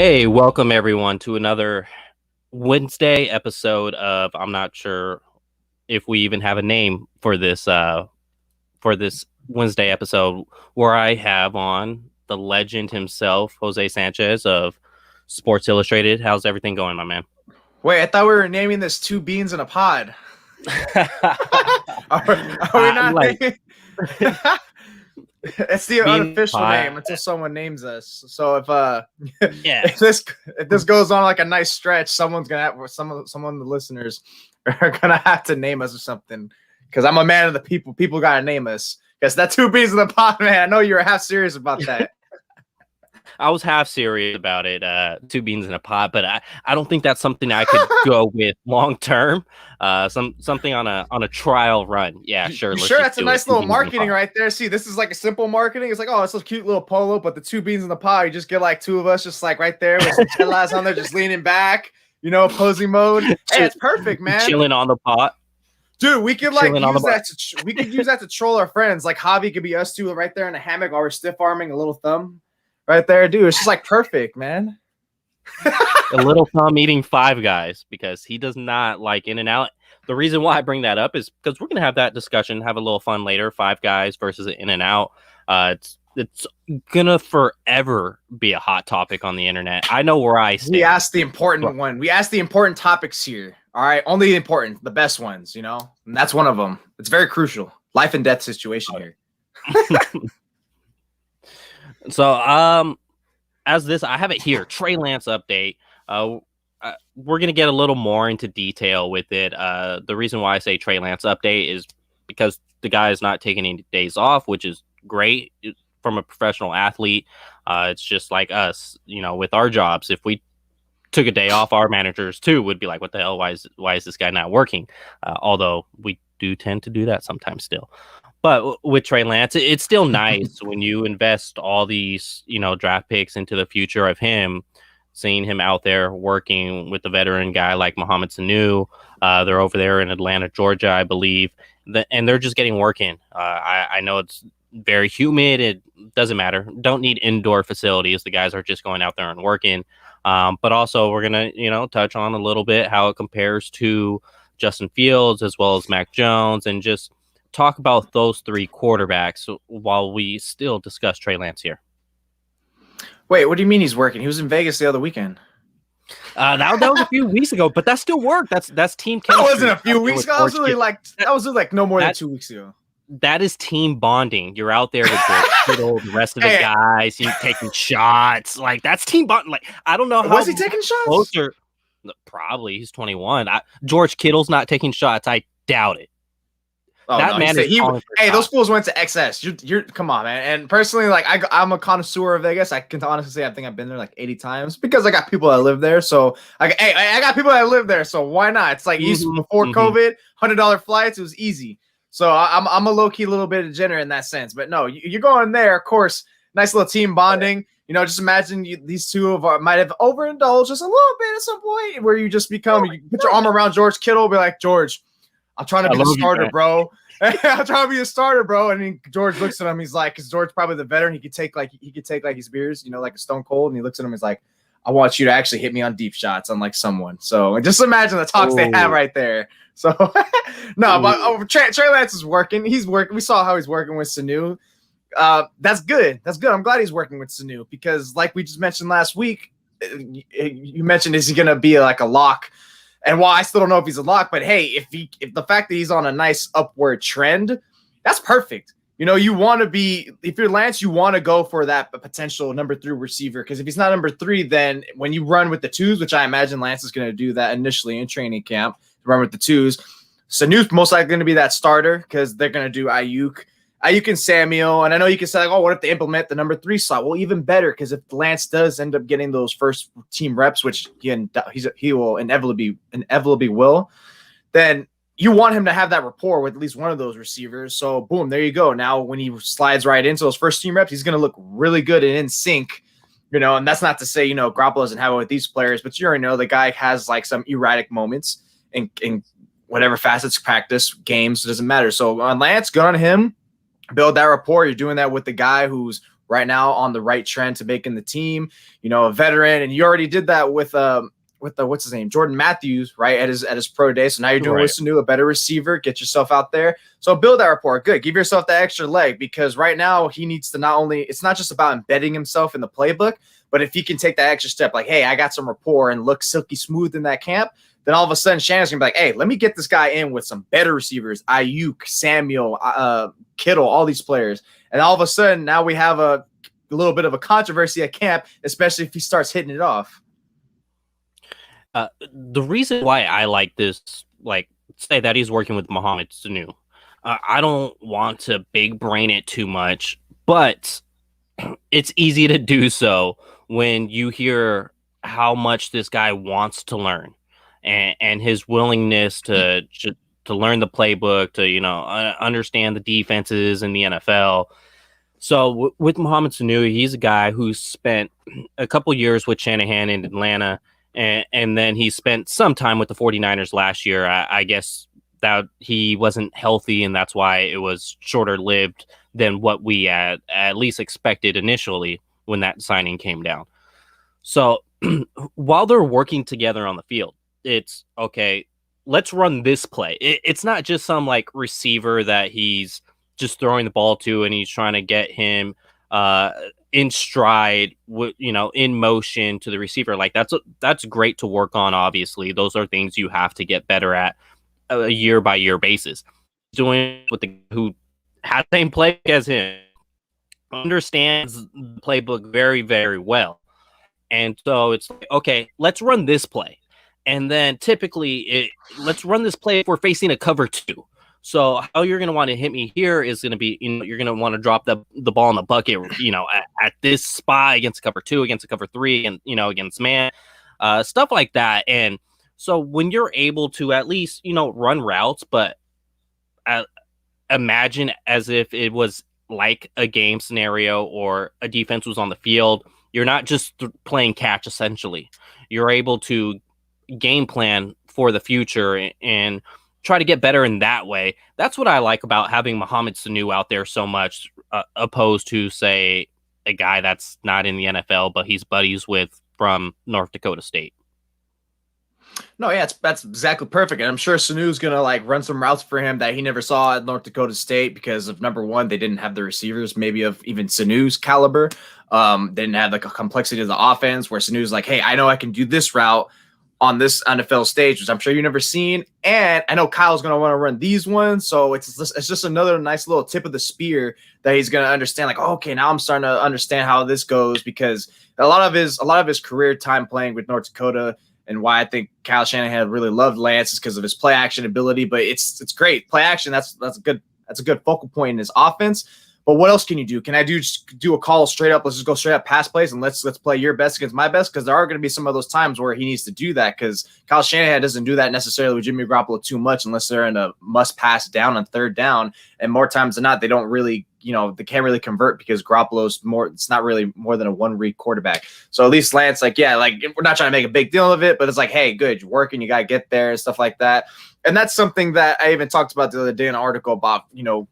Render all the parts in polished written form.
Hey, welcome everyone to another Wednesday episode of I'm not sure if we even have a name for this Wednesday episode where I have on the legend himself, Jose Sanchez of Sports Illustrated. How's everything going, my man? Wait, I thought we were naming this two beans in a pod. Are we not like naming? It's the bean unofficial pie. name until someone names us. So Yeah. if this goes on like a nice stretch, someone's gonna have some of the listeners are gonna have to name us or something. Because I'm a man of the people. People gotta name us. Because that two beans in the pod, man. I know you were half serious about that. I was half serious about it, two beans in a pot, but I don't think that's something I could go with long term. Something on a trial run. Yeah, sure. You sure that's a nice little marketing right there? See, this is like a simple marketing. It's like, oh, it's a cute little polo, but the two beans in the pot, you just get like two of us just like right there with some chelas on there, just leaning back, posing mode. Hey, it's perfect, man. Chilling on the pot. Dude, we could like use that we could use that to troll our friends. Like Javi could be us two right there in a hammock while we're stiff arming a little thumb. Right there, dude. It's just like perfect, man. A little thumb eating Five Guys because he does not like In and Out. The reason why I bring that up is because we're gonna have that discussion, have a little fun later. Five Guys versus In and Out. It's gonna forever be a hot topic on the internet. I know where I stand. We asked the important one. We asked the important topics here. All right, only the important, the best ones. And that's one of them. It's very crucial. Life and death situation here. So, as this, I have it here. Trey Lance update. We're gonna get a little more into detail with it. The reason why I say Trey Lance update is because the guy is not taking any days off, which is great from a professional athlete. It's just like us, with our jobs. If we took a day off, our managers too would be like, "What the hell? Why is this guy not working?" Although we do tend to do that sometimes still. But with Trey Lance, it's still nice when you invest all these, draft picks into the future of him, seeing him out there working with a veteran guy like Mohamed Sanu. They're over there in Atlanta, Georgia, I believe, and they're just getting work in. I know it's very humid. It doesn't matter. Don't need indoor facilities. The guys are just going out there and working. But also we're going to, touch on a little bit how it compares to Justin Fields as well as Mac Jones and just talk about those three quarterbacks while we still discuss Trey Lance here. Wait, what do you mean he's working? He was in Vegas the other weekend. That was a few weeks ago, but that still worked. That's team chemistry. That wasn't a few weeks ago. That was like no more than 2 weeks ago. That is team bonding. You're out there with the rest of the guys. He's taking shots. Like that's team bonding. Like I don't know how was he taking shots. Closer, probably he's 21. George Kittle's not taking shots. I doubt it. Oh, that no, man those fools went to XS. You're come on, man. And personally, like I'm a connoisseur of Vegas. I can honestly say I think I've been there like 80 times because I got people that live there. So I got people that live there. So why not? It's like before COVID, $100 flights. It was easy. So I'm a low key little bit degenerate in that sense. But no, you're going there. Of course, nice little team bonding. Just imagine these two might have overindulged just a little bit at some point where you just you put your arm around George Kittle, be like, George, I'm trying to be the starter, bro. I'm trying to be a starter, bro. And then George looks at him. He's like, because George probably the veteran. He could take his beers, like a Stone Cold. And he looks at him. He's like, I want you to actually hit me on deep shots, unlike someone. So just imagine the talks they have right there. So no, but Trey Lance is working. He's working. We saw how he's working with Sanu. That's good. That's good. I'm glad he's working with Sanu because, like we just mentioned last week, you mentioned is he going to be like a lock? And while I still don't know if he's a lock, but hey, if the fact that he's on a nice upward trend, that's perfect. You want to be, if you're Lance, you want to go for that potential number 3 receiver. Because if he's not number 3, then when you run with the 2s, which I imagine Lance is going to do that initially in training camp, run with the 2s. Sanu's most likely going to be that starter because they're going to do Ayuk and Samuel. And I know you can say, like, oh, what if they implement the number 3 slot? Well, even better, because if Lance does end up getting those first team reps, which he will inevitably will, then you want him to have that rapport with at least one of those receivers. So, boom, there you go. Now, when he slides right into those first team reps, he's going to look really good and in sync. And that's not to say, Garoppolo doesn't have it with these players, but you already know the guy has like some erratic moments in whatever facets, practice, games, it doesn't matter. So, on Lance, good on him. Build that rapport. You're doing that with the guy who's right now on the right trend to making the team, a veteran. And you already did that with the what's his name, Jordan Matthews, right, at his pro day. So now you're doing with Sanu, a better receiver. Get yourself out there. So build that rapport. Good. Give yourself that extra leg, because right now he needs to it's not just about embedding himself in the playbook, but if he can take that extra step, like, hey, I got some rapport and look silky smooth in that camp, then all of a sudden Shannon's gonna be like, hey, let me get this guy in with some better receivers, Ayuk, Samuel, Kittle, all these players. And all of a sudden now we have a little bit of a controversy at camp, especially if he starts hitting it off. The reason why I like this, like, say that he's working with Mohamed Sanu, I don't want to big brain it too much, but it's easy to do so when you hear how much this guy wants to learn, and his willingness to learn the playbook, to understand the defenses in the NFL. So with Mohamed Sanu, he's a guy who spent a couple years with Shanahan in Atlanta. And then he spent some time with the 49ers last year. I guess that he wasn't healthy, and that's why it was shorter lived than what we at least expected initially when that signing came down. So while they're working together on the field, it's okay, let's run this play. It's not just some like receiver that he's just throwing the ball to and he's trying to get him in stride, in motion to the receiver. Like that's great to work on. Obviously, those are things you have to get better at a year by year basis. Doing with the who has the same play as him, understands the playbook very, very well, and so it's like, okay, let's run this play, and then typically let's run this play if we're facing a cover two. So how you're going to want to hit me here is going to be, you're going to want to drop the ball in the bucket, at this spot against a cover two, against a cover three, and, against man, stuff like that. And so when you're able to at least, run routes, but imagine as if it was like a game scenario or a defense was on the field, you're not just playing catch, essentially. You're able to game plan for the future and try to get better in that way. That's what I like about having Mohamed Sanu out there so much, opposed to, say, a guy that's not in the NFL, but he's buddies with from North Dakota State. No, yeah, that's exactly perfect. And I'm sure Sanu's going to run some routes for him that he never saw at North Dakota State because of, number one, they didn't have the receivers, maybe of even Sanu's caliber. They didn't have the complexity of the offense where Sanu's like, hey, I know I can do this route on this NFL stage, which I'm sure you've never seen. And I know Kyle's going to want to run these ones. So it's just another nice little tip of the spear that he's going to understand. Like, oh, okay, now I'm starting to understand how this goes, because a lot of his career time playing with North Dakota, and why I think Kyle Shanahan really loved Lance, is because of his play action ability. But it's great play action. That's a good focal point in his offense. But what else can you do? Can I just do a call straight up? Let's just go straight up pass plays and let's play your best against my best, because there are going to be some of those times where he needs to do that, because Kyle Shanahan doesn't do that necessarily with Jimmy Garoppolo too much unless they're in a must pass down on third down. And more times than not, they don't really, they can't really convert because Garoppolo's it's not really more than a one-read quarterback. So at least Lance, we're not trying to make a big deal of it, but it's like, hey, good, you're working, you got to get there and stuff like that. And that's something that I even talked about the other day in an article about,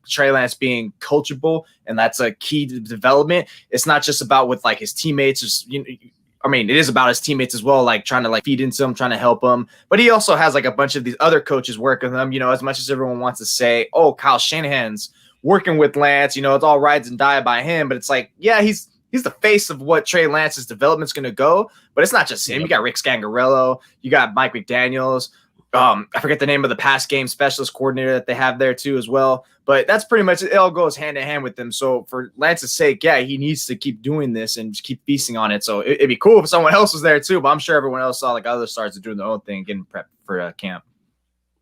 Trey Lance being coachable, and that's a key to development. It's not just about with his teammates. It is about his teammates as well, trying to feed into him, trying to help him. But he also has a bunch of these other coaches working with him. As much as everyone wants to say, oh, Kyle Shanahan's working with Lance, it's all rides and die by him. But it's like, yeah, he's the face of what Trey Lance's development's going to go. But it's not just him. You got Rick Scangarello, you got Mike McDaniels. I forget the name of the pass game specialist coordinator that they have there too as well. But that's pretty much it. All goes hand in hand with them. So for Lance's sake, yeah, he needs to keep doing this and just keep feasting on it. So it'd be cool if someone else was there too. But I'm sure everyone else saw other stars doing their own thing, getting prepped for camp.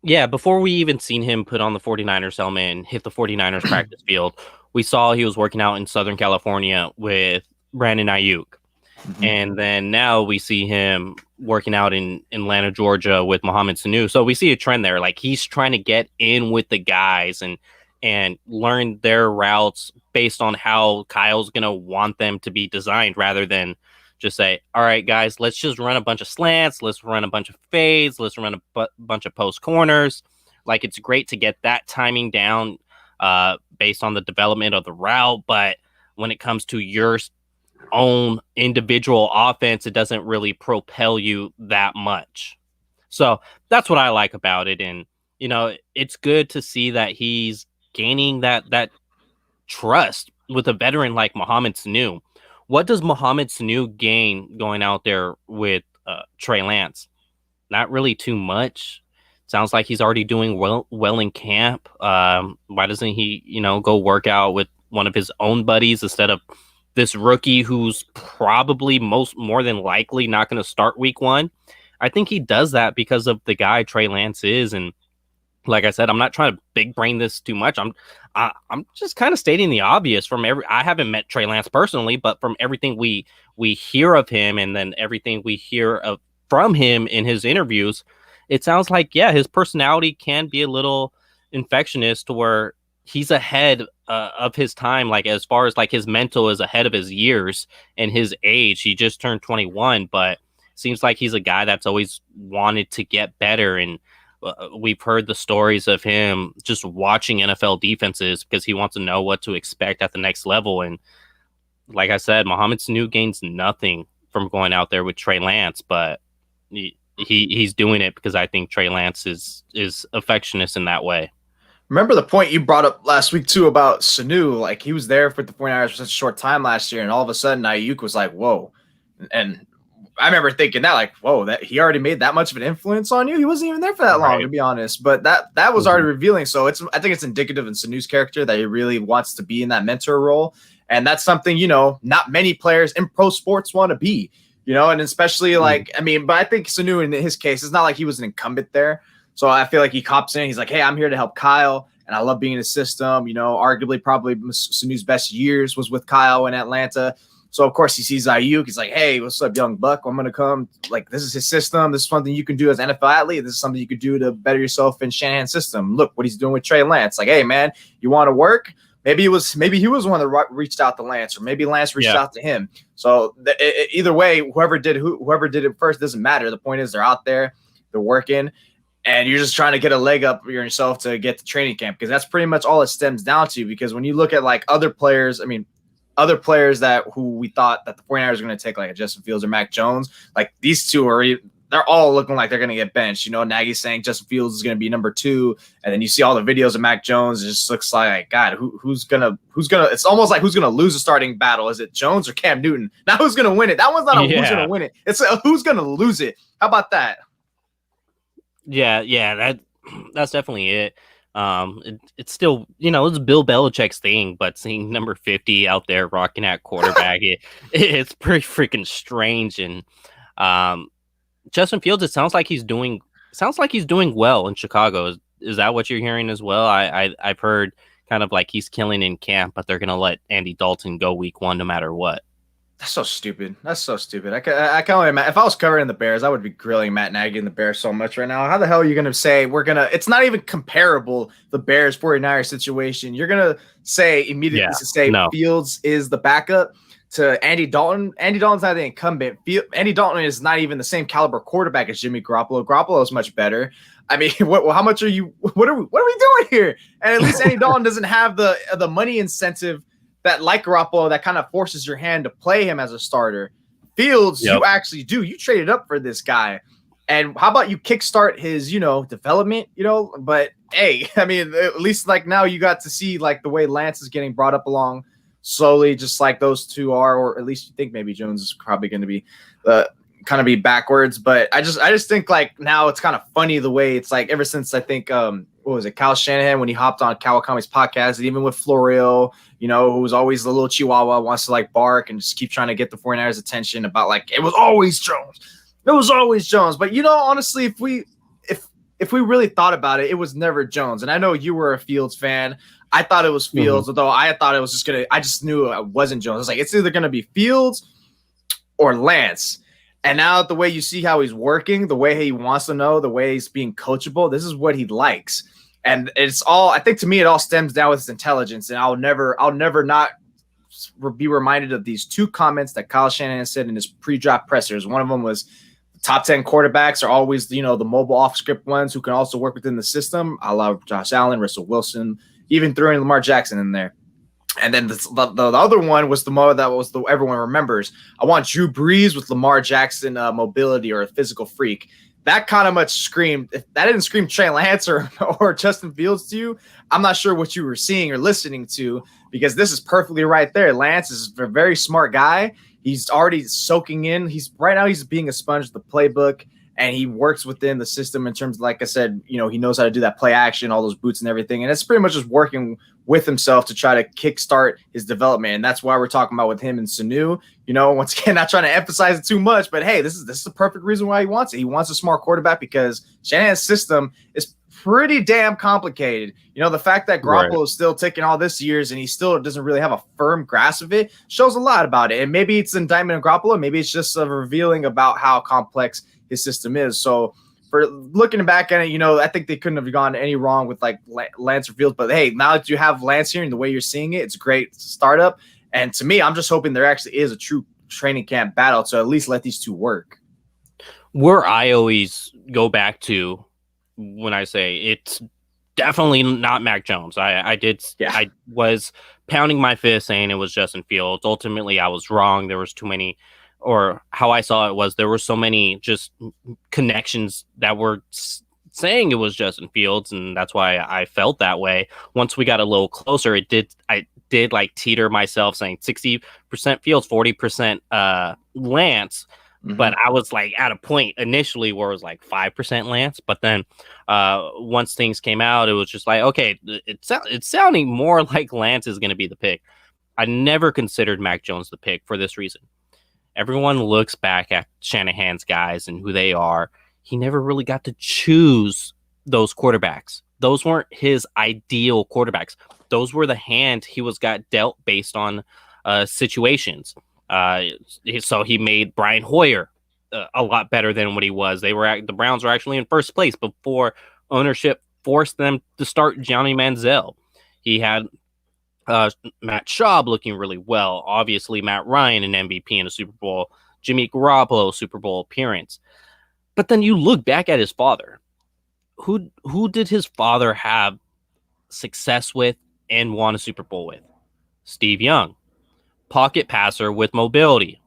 Yeah, before we even seen him put on the 49ers helmet and hit the 49ers practice field, we saw he was working out in Southern California with Brandon Ayuk. Mm-hmm. And then now we see him working out in Atlanta, Georgia with Mohamed Sanu. So we see a trend there. He's trying to get in with the guys and learn their routes based on how Kyle's going to want them to be designed, rather than just say, all right, guys, let's just run a bunch of slants. Let's run a bunch of fades. Let's run a bunch of post corners. It's great to get that timing down based on the development of the route. But when it comes to your own individual offense, it doesn't really propel you that much. So that's what I like about it. And, it's good to see that he's gaining that trust with a veteran like Mohamed Sanu. What does Mohamed Sanu gain going out there with Trey Lance? Not really too much. Sounds like he's already doing well in camp. Why doesn't he, go work out with one of his own buddies instead of this rookie who's probably more than likely not going to start week 1? I think he does that because of the guy Trey Lance is. And like I said, I'm not trying to big brain this too much. I'm just kind of stating the obvious. I haven't met Trey Lance personally, but from everything we hear of him, and then everything we hear from him in his interviews, it sounds like, his personality can be a little infectious to where he's ahead of his time. Like, as far as like his mental is ahead of his years and his age. He just turned 21, but seems like he's a guy that's always wanted to get better. And we've heard the stories of him just watching NFL defenses because he wants to know what to expect at the next level. And like I said, Mohamed Sanu gains nothing from going out there with Trey Lance, but he's doing it because I think Trey Lance is affectionate in that way. Remember the point you brought up last week too about Sanu? Like, he was there for the 49ers for such a short time last year, and all of a sudden Ayuk was like, whoa. And I remember thinking that, like, whoa, that he already made that much of an influence on you. He wasn't even there for that long, to be honest. But that was already revealing. So I think it's indicative in Sanu's character that he really wants to be in that mentor role. And that's something, not many players in pro sports want to be, and especially like, but I think Sanu in his case, it's not like he was an incumbent there. So I feel like he cops in. He's like, hey, I'm here to help Kyle, and I love being in his system. Arguably probably Sanu's best years was with Kyle in Atlanta. So, of course, he sees Ayuk. He's like, hey, what's up, young buck? I'm going to come. Like, this is his system. This is something you can do as an NFL athlete. This is something you could do to better yourself in Shanahan's system. Look what he's doing with Trey Lance. Like, hey, man, you want to work? Maybe he was one that reached out to Lance, or maybe Lance reached out to him. So either way, whoever did it first doesn't matter. The point is they're out there, they're working, and you're just trying to get a leg up yourself to get to training camp, because that's pretty much all it stems down to. Because when you look at like other players, other players who we thought that the 49ers are going to take, like a Justin Fields or Mac Jones, like these two they're all looking like they're going to get benched. Nagy's saying Justin Fields is going to be number 2. And then you see all the videos of Mac Jones. It just looks like, God, who's going to, it's almost like who's going to lose a starting battle. Is it Jones or Cam Newton? Not who's going to win it. That one's not who's going to win it. It's who's going to lose it. How about that? Yeah, that's definitely it. It's still, it's Bill Belichick's thing, but seeing number 50 out there rocking at quarterback, it's pretty freaking strange. And Justin Fields, it sounds like he's doing well in Chicago. Is that what you're hearing as well? I've heard kind of like he's killing in camp, but they're gonna let Andy Dalton go week 1 no matter what. That's so stupid. I can only imagine. If I was covering the Bears, I would be grilling Matt Nagy and the Bears so much right now. How the hell are you going to say it's not even comparable, the Bears 49ers situation. You're going to say immediately Fields is the backup to Andy Dalton. Andy Dalton's not the incumbent. Andy Dalton is not even the same caliber quarterback as Jimmy Garoppolo. Garoppolo is much better. How much are you? What are we doing here? And at least Andy Dalton doesn't have the money incentive that, like Garoppolo, that kind of forces your hand to play him as a starter. Fields, you actually do. You traded up for this guy. And how about you kickstart his, development, But, hey, at least, like, now you got to see, like, the way Lance is getting brought up along slowly, just like those two are, or at least you think maybe Jones is probably going to be kind of be backwards. But I just think, like, now it's kind of funny the way it's, like, ever since I think what was it, Kyle Shanahan, when he hopped on Kawakami's podcast, and even with Florio, who's always the little chihuahua, wants to like bark and just keep trying to get the 49ers attention about like, it was always Jones. It was always Jones. But honestly, if we really thought about it, it was never Jones. And I know you were a Fields fan. I thought it was Fields, although I thought it was I just knew it wasn't Jones. I was like, it's either gonna be Fields or Lance. And now the way you see how he's working, the way he wants to know, the way he's being coachable, this is what he likes. And it's all, I think to me, it all stems down with his intelligence. And I'll never not be reminded of these 2 comments that Kyle Shanahan said in his pre-draft pressers. One of them was, the top 10 quarterbacks are always, the mobile off-script ones who can also work within the system. I love Josh Allen, Russell Wilson, even throwing Lamar Jackson in there. And then the other one was the more that was the everyone remembers. I want Drew Brees with Lamar Jackson mobility or a physical freak. That kind of much screamed. If that didn't scream Trey Lance or Justin Fields to you, I'm not sure what you were seeing or listening to, because this is perfectly right there. Lance is a very smart guy. He's already soaking in. He's being a sponge of the playbook, and he works within the system in terms of, like I said, he knows how to do that play action, all those boots and everything. And it's pretty much just working with himself to try to kickstart his development. And that's why we're talking about with him and Sanu. Once again, not trying to emphasize it too much, but hey, this is the perfect reason why he wants it. He wants a smart quarterback because Shanahan's system is pretty damn complicated. The fact that Garoppolo is still taking all this years and he still doesn't really have a firm grasp of it shows a lot about it. And maybe it's an indictment of Garoppolo. Maybe it's just a revealing about how complex his system is. So for looking back at it, I think they couldn't have gone any wrong with like Lance or Fields. But hey, now that you have Lance here and the way you're seeing it, it's a great startup. And to me, I'm just hoping there actually is a true training camp battle to at least let these two work. Where I always go back to when I say it's definitely not Mac Jones. I was pounding my fist saying it was Justin Fields. Ultimately, I was wrong. There was too many, or how I saw it was there were so many just connections that were saying it was Justin Fields, and that's why I felt that way. Once we got a little closer, I did like teeter myself saying 60% Fields, 40% Lance. Mm-hmm. But I was like at a point initially where it was like 5% Lance. But then once things came out, it was just like, okay, it's sounding more like Lance is going to be the pick. I never considered Mac Jones the pick for this reason. Everyone looks back at Shanahan's guys and who they are. He never really got to choose those quarterbacks. Those weren't his ideal quarterbacks. Those were the hand he got dealt based on situations. So he made Brian Hoyer a lot better than what he was. The Browns were actually in first place before ownership forced them to start Johnny Manziel. He had Matt Schaub looking really well. Obviously, Matt Ryan, an MVP in a Super Bowl. Jimmy Garoppolo, Super Bowl appearance. But then you look back at his father. Who did his father have success with and won a Super Bowl with? Steve Young. Pocket passer with mobility.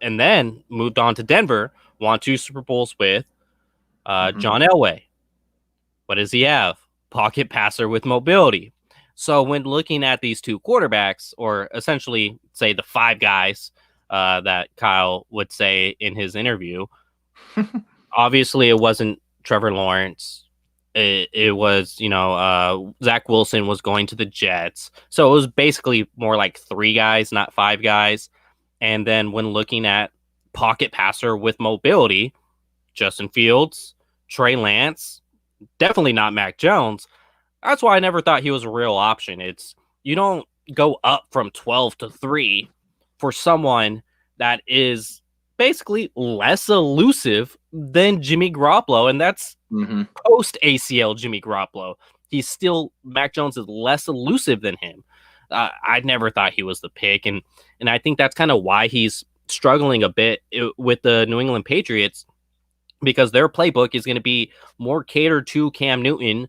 And then moved on to Denver. Won 2 Super Bowls with John Elway. What does he have? Pocket passer with mobility. So when looking at these two quarterbacks, or essentially say the 5 guys that Kyle would say in his interview, obviously it wasn't Trevor Lawrence. It was, Zach Wilson was going to the Jets. So it was basically more like 3 guys, not 5 guys. And then when looking at pocket passer with mobility, Justin Fields, Trey Lance, definitely not Mac Jones. That's why I never thought he was a real option. You don't go up from 12 to 3 for someone that is basically less elusive than Jimmy Garoppolo, and that's post ACL Jimmy Garoppolo. Mac Jones is less elusive than him. I never thought he was the pick, and I think that's kind of why he's struggling a bit with the New England Patriots, because their playbook is going to be more catered to Cam Newton,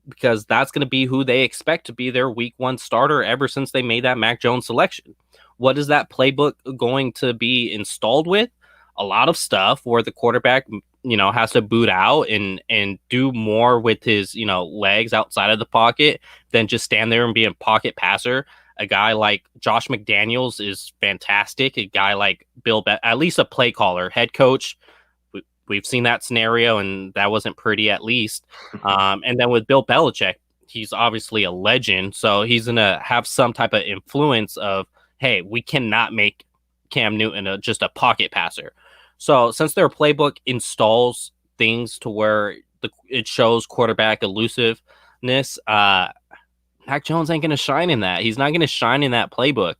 because that's going to be who they expect to be their week 1 starter ever since they made that Mac Jones selection. What is that playbook going to be installed with? A lot of stuff where the quarterback, has to boot out and do more with his, legs outside of the pocket than just stand there and be a pocket passer. A guy like Josh McDaniels is fantastic. A guy like at least a play caller, head coach. We've seen that scenario, and that wasn't pretty, at least. And then with Bill Belichick, he's obviously a legend, so he's going to have some type of influence of, hey, we cannot make Cam Newton just a pocket passer. So since their playbook installs things to where it shows quarterback elusiveness, Mac Jones ain't going to shine in that. He's not going to shine in that playbook.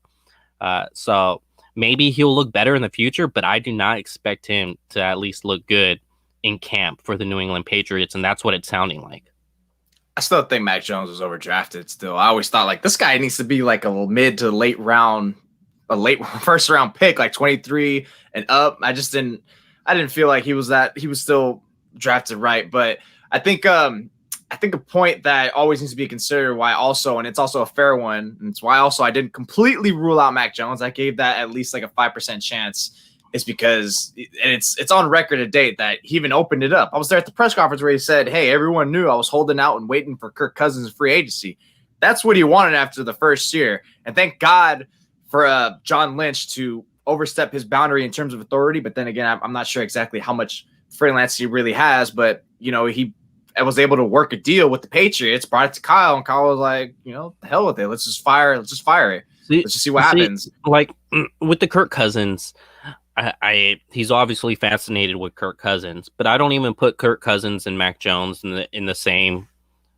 So maybe he'll look better in the future, but I do not expect him to at least look good in camp for the New England Patriots, and that's what it's sounding like. I still think Mac Jones was overdrafted still. I always thought, like, this guy needs to be like a mid to late round, a late first round pick, like 23 and up. I didn't feel like he was still drafted right. But I think I think a point that always needs to be considered why also, and it's also a fair one, and it's why also I didn't completely rule out Mac Jones. I gave that at least like a 5% chance. Is because, and it's on record to date that he even opened it up. I was there at the press conference where he said, hey, everyone knew I was holding out and waiting for Kirk Cousins' free agency. That's what he wanted after the first year. And thank God for John Lynch to overstep his boundary in terms of authority. But then again, I'm not sure exactly how much freelance he really has. But, you know, he was able to work a deal with the Patriots, brought it to Kyle, and Kyle was like, you know, the hell with it. Let's just fire it. Let's just see what happens. Like with the Kirk Cousins, he's obviously fascinated with Kirk Cousins, but I don't even put Kirk Cousins and Mac Jones in the same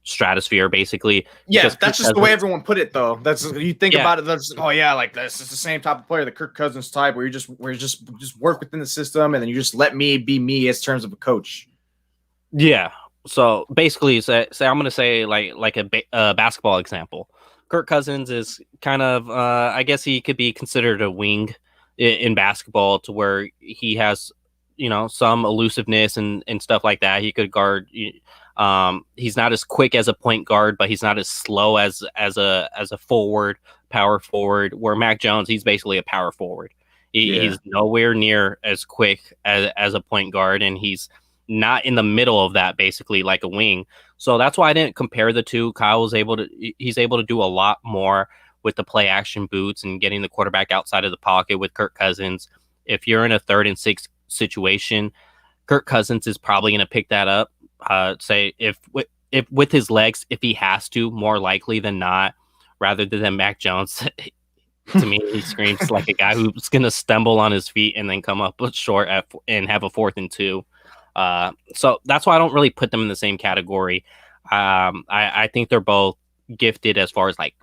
stratosphere, basically. Yeah, that's just the way everyone put it, though. That's you think about it. That's like this is the same type of player, the Kirk Cousins type, where you just work within the system, and then you just let me be me as terms of a coach. Yeah. So basically, say I'm going to say like a basketball example. Kirk Cousins is kind of, I guess he could be considered a wing in basketball, to where he has, you know, some elusiveness and stuff like that. He could guard. He's not as quick as a point guard, but he's not as slow as a power forward. Where Mac Jones, he's basically a power forward. He's nowhere near as quick as a point guard, and he's not in the middle of that, basically like a wing. So that's why I didn't compare the two. He's able to do a lot more with the play action boots and getting the quarterback outside of the pocket with Kirk Cousins. If you're in a 3rd and 6 situation, Kirk Cousins is probably going to pick that up. Say if with his legs, if he has to, more likely than not, rather than Mac Jones. To me, he screams like a guy who's going to stumble on his feet and then come up short and have a 4th and 2. So that's why I don't really put them in the same category. I think they're both gifted as far as like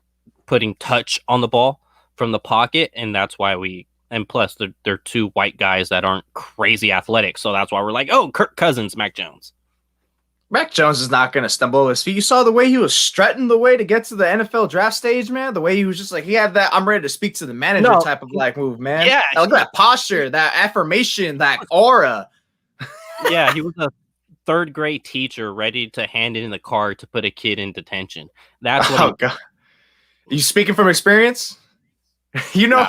putting touch on the ball from the pocket, and that's why and plus they're two white guys that aren't crazy athletic, so that's why we're like, oh, Kirk Cousins, Mac Jones. Mac Jones is not going to stumble his feet. You saw the way he was strutting the way to get to the NFL draft stage, man. The way he was just like, he had that I'm ready to speak to the manager type of like move, man. Yeah, look at that posture, that affirmation, that aura. Yeah, he was a 3rd grade teacher ready to hand in the card to put a kid in detention. That's what. Oh God. You speaking from experience? You know,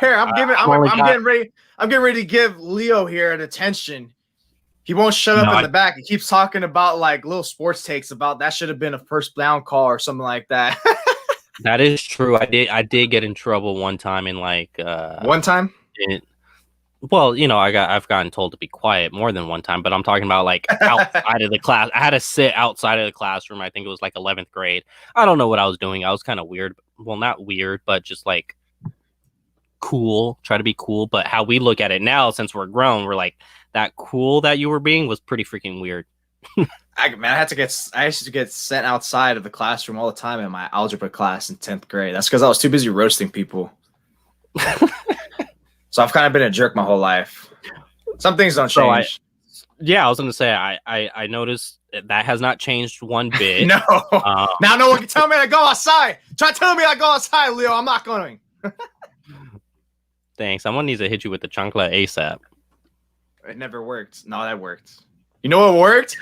here I'm getting ready to give Leo here an attention. He won't shut up in the back. He keeps talking about like little sports takes about that should have been a first down call or something like that. That is true. I did get in trouble one time in like one time. Well, you know, I've gotten told to be quiet more than one time, but I'm talking about like outside of the class. I had to sit outside of the classroom. I think it was like 11th grade. I don't know what I was doing. I was kind of weird. Well, not weird, but just like cool. Try to be cool. But how we look at it now, since we're grown, we're like, that cool that you were being was pretty freaking weird. I used to get sent outside of the classroom all the time in my algebra class in 10th grade. That's because I was too busy roasting people. So I've kind of been a jerk my whole life. Some things don't change. I was going to say, I noticed that has not changed one bit. No. Now no one can tell me to go outside. Try telling me I go outside, Leo. I'm not going. Thanks. Someone needs to hit you with the chancla ASAP. It never worked. No, that worked. You know what worked?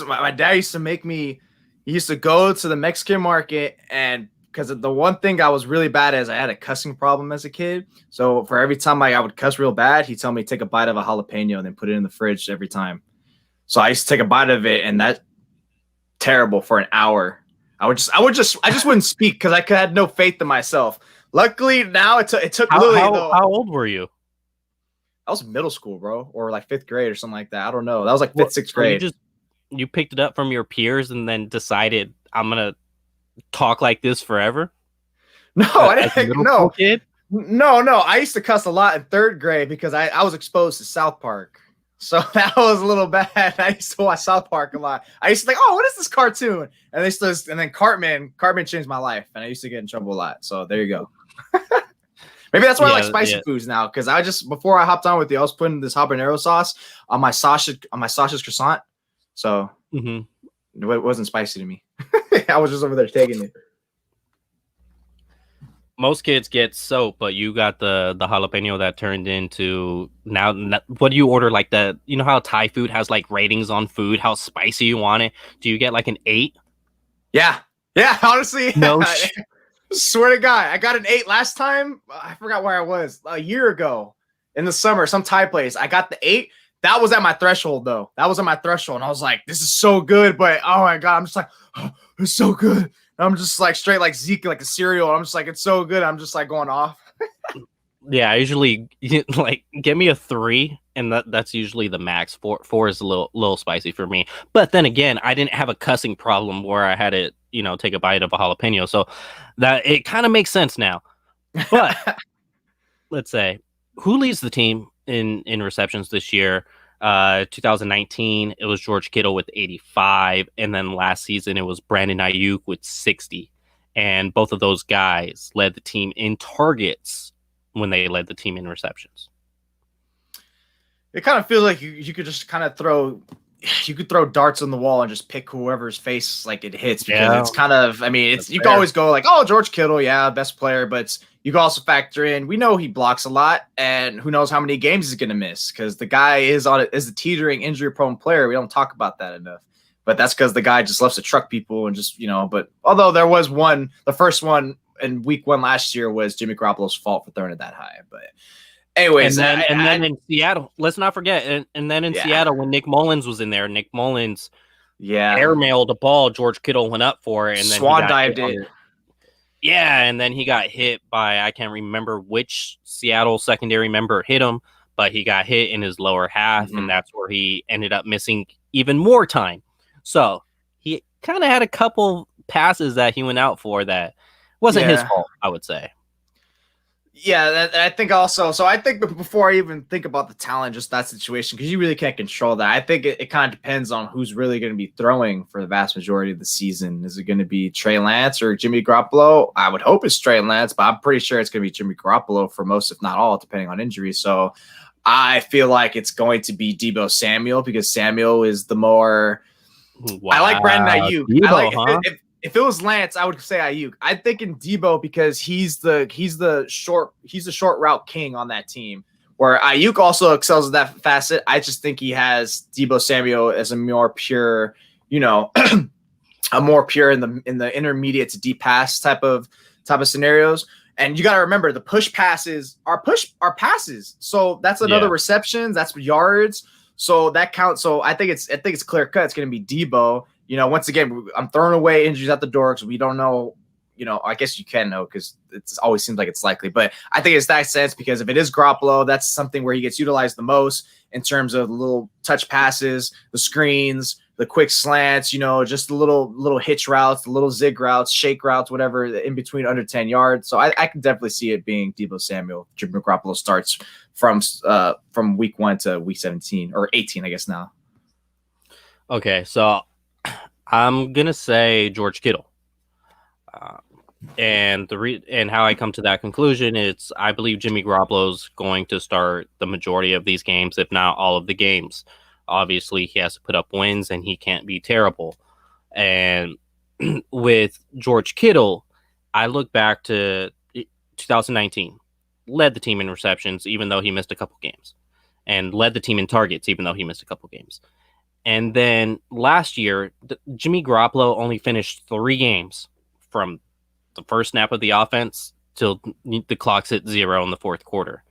My dad used to make me. He used to go to the Mexican market, and because the one thing I was really bad at is I had a cussing problem as a kid. So for every time I would cuss real bad, he'd tell me take a bite of a jalapeno and then put it in the fridge every time. So I used to take a bite of it, and that's terrible for an hour. I just wouldn't speak because I had no faith in myself. Luckily now it took Lily. How old were you? I was middle school, bro, or like 5th grade or something like that. I don't know. That was like 5th, 6th grade. You picked it up from your peers and then decided I'm gonna talk like this forever? No, I didn't. No, kid. No. I used to cuss a lot in 3rd grade because I was exposed to South Park, so that was a little bad. I used to watch South Park a lot. I used to think, oh, what is this cartoon? And then Cartman changed my life, and I used to get in trouble a lot. So there you go. Maybe that's why I like spicy foods now, because before I hopped on with you, I was putting this habanero sauce on my sausage croissant. So it wasn't spicy to me. I was just over there taking it. Most kids get soap, but you got the jalapeno that turned into now. What do you order? Like you know how Thai food has like ratings on food, how spicy you want it. Do you get like an 8? Yeah, honestly, No. Swear to God, I got an 8 last time. I forgot where I was a year ago in the summer, some Thai place. I got the 8. That was at my threshold, though. That was at my threshold, and I was like, "This is so good," but oh my God, I'm just like, oh, "It's so good." I'm just like straight like Zeke, like a cereal. I'm just like, it's so good. I'm just like going off. Yeah, I usually like give me a 3, and that's usually the max. Four is a little spicy for me. But then again, I didn't have a cussing problem where I had to, take a bite of a jalapeno. So that it kind of makes sense now. But let's say, who leads the team in receptions this year? 2019, it was George Kittle with 85, and then last season it was Brandon Ayuk with 60. And both of those guys led the team in targets when they led the team in receptions. It kind of feels like you could just kind of throw darts on the wall and just pick whoever's face like it hits, because it's kind of, I mean, it's, you can always go like, oh, George Kittle, yeah, best player, but you can also factor in, we know he blocks a lot, and who knows how many games he's going to miss, because the guy is a teetering injury prone player. We don't talk about that enough, but that's because the guy just loves to truck people and just, but although there was the first one in week 1 last year was Jimmy Garoppolo's fault for throwing it that high. But anyways, and then in Seattle, let's not forget, and then in Seattle when Nick Mullins was in there, Nick Mullins airmailed a ball, George Kittle went up for it, and then swan dived it. Yeah, and then he got hit by, I can't remember which Seattle secondary member hit him, but he got hit in his lower half, and that's where he ended up missing even more time. So he kind of had a couple passes that he went out for that wasn't his fault, I would say. Yeah, I think also. So I think before I even think about the talent, just that situation, because you really can't control that. I think it kind of depends on who's really going to be throwing for the vast majority of the season. Is it going to be Trey Lance or Jimmy Garoppolo? I would hope it's Trey Lance, but I'm pretty sure it's going to be Jimmy Garoppolo for most, if not all, depending on injury. So I feel like it's going to be Deebo Samuel, because Samuel is the more. Wow. I like Brandon Ayuk. Deebo, if it was Lance, I would say Ayuk. I'm thinking Deebo because he's the short route king on that team. Where Ayuk also excels at that facet. I just think he has Deebo Samuel as a more pure, a more pure in the intermediate to deep pass type of scenarios. And you got to remember, the push passes are passes. So that's another receptions. That's yards. So that counts. So I think it's clear cut. It's going to be Deebo. Once again, I'm throwing away injuries at the door because we don't know. I guess you can know because it always seems like it's likely. But I think it's that sense, because if it is Garoppolo, that's something where he gets utilized the most in terms of the little touch passes, the screens, the quick slants, just the little hitch routes, the little zig routes, shake routes, whatever, in between under 10 yards. So I can definitely see it being Deebo Samuel. Jimmy Garoppolo starts from week 1 to week 17 or 18, I guess now. Okay, so I'm gonna say George Kittle, and and how I come to that conclusion is I believe Jimmy Garoppolo's going to start the majority of these games, if not all of the games. Obviously, he has to put up wins, and he can't be terrible. And with George Kittle, I look back to 2019, led the team in receptions, even though he missed a couple games, and led the team in targets, even though he missed a couple games. And then last year, Jimmy Garoppolo only finished 3 games from the first snap of the offense till the clock's hit 0 in the fourth quarter.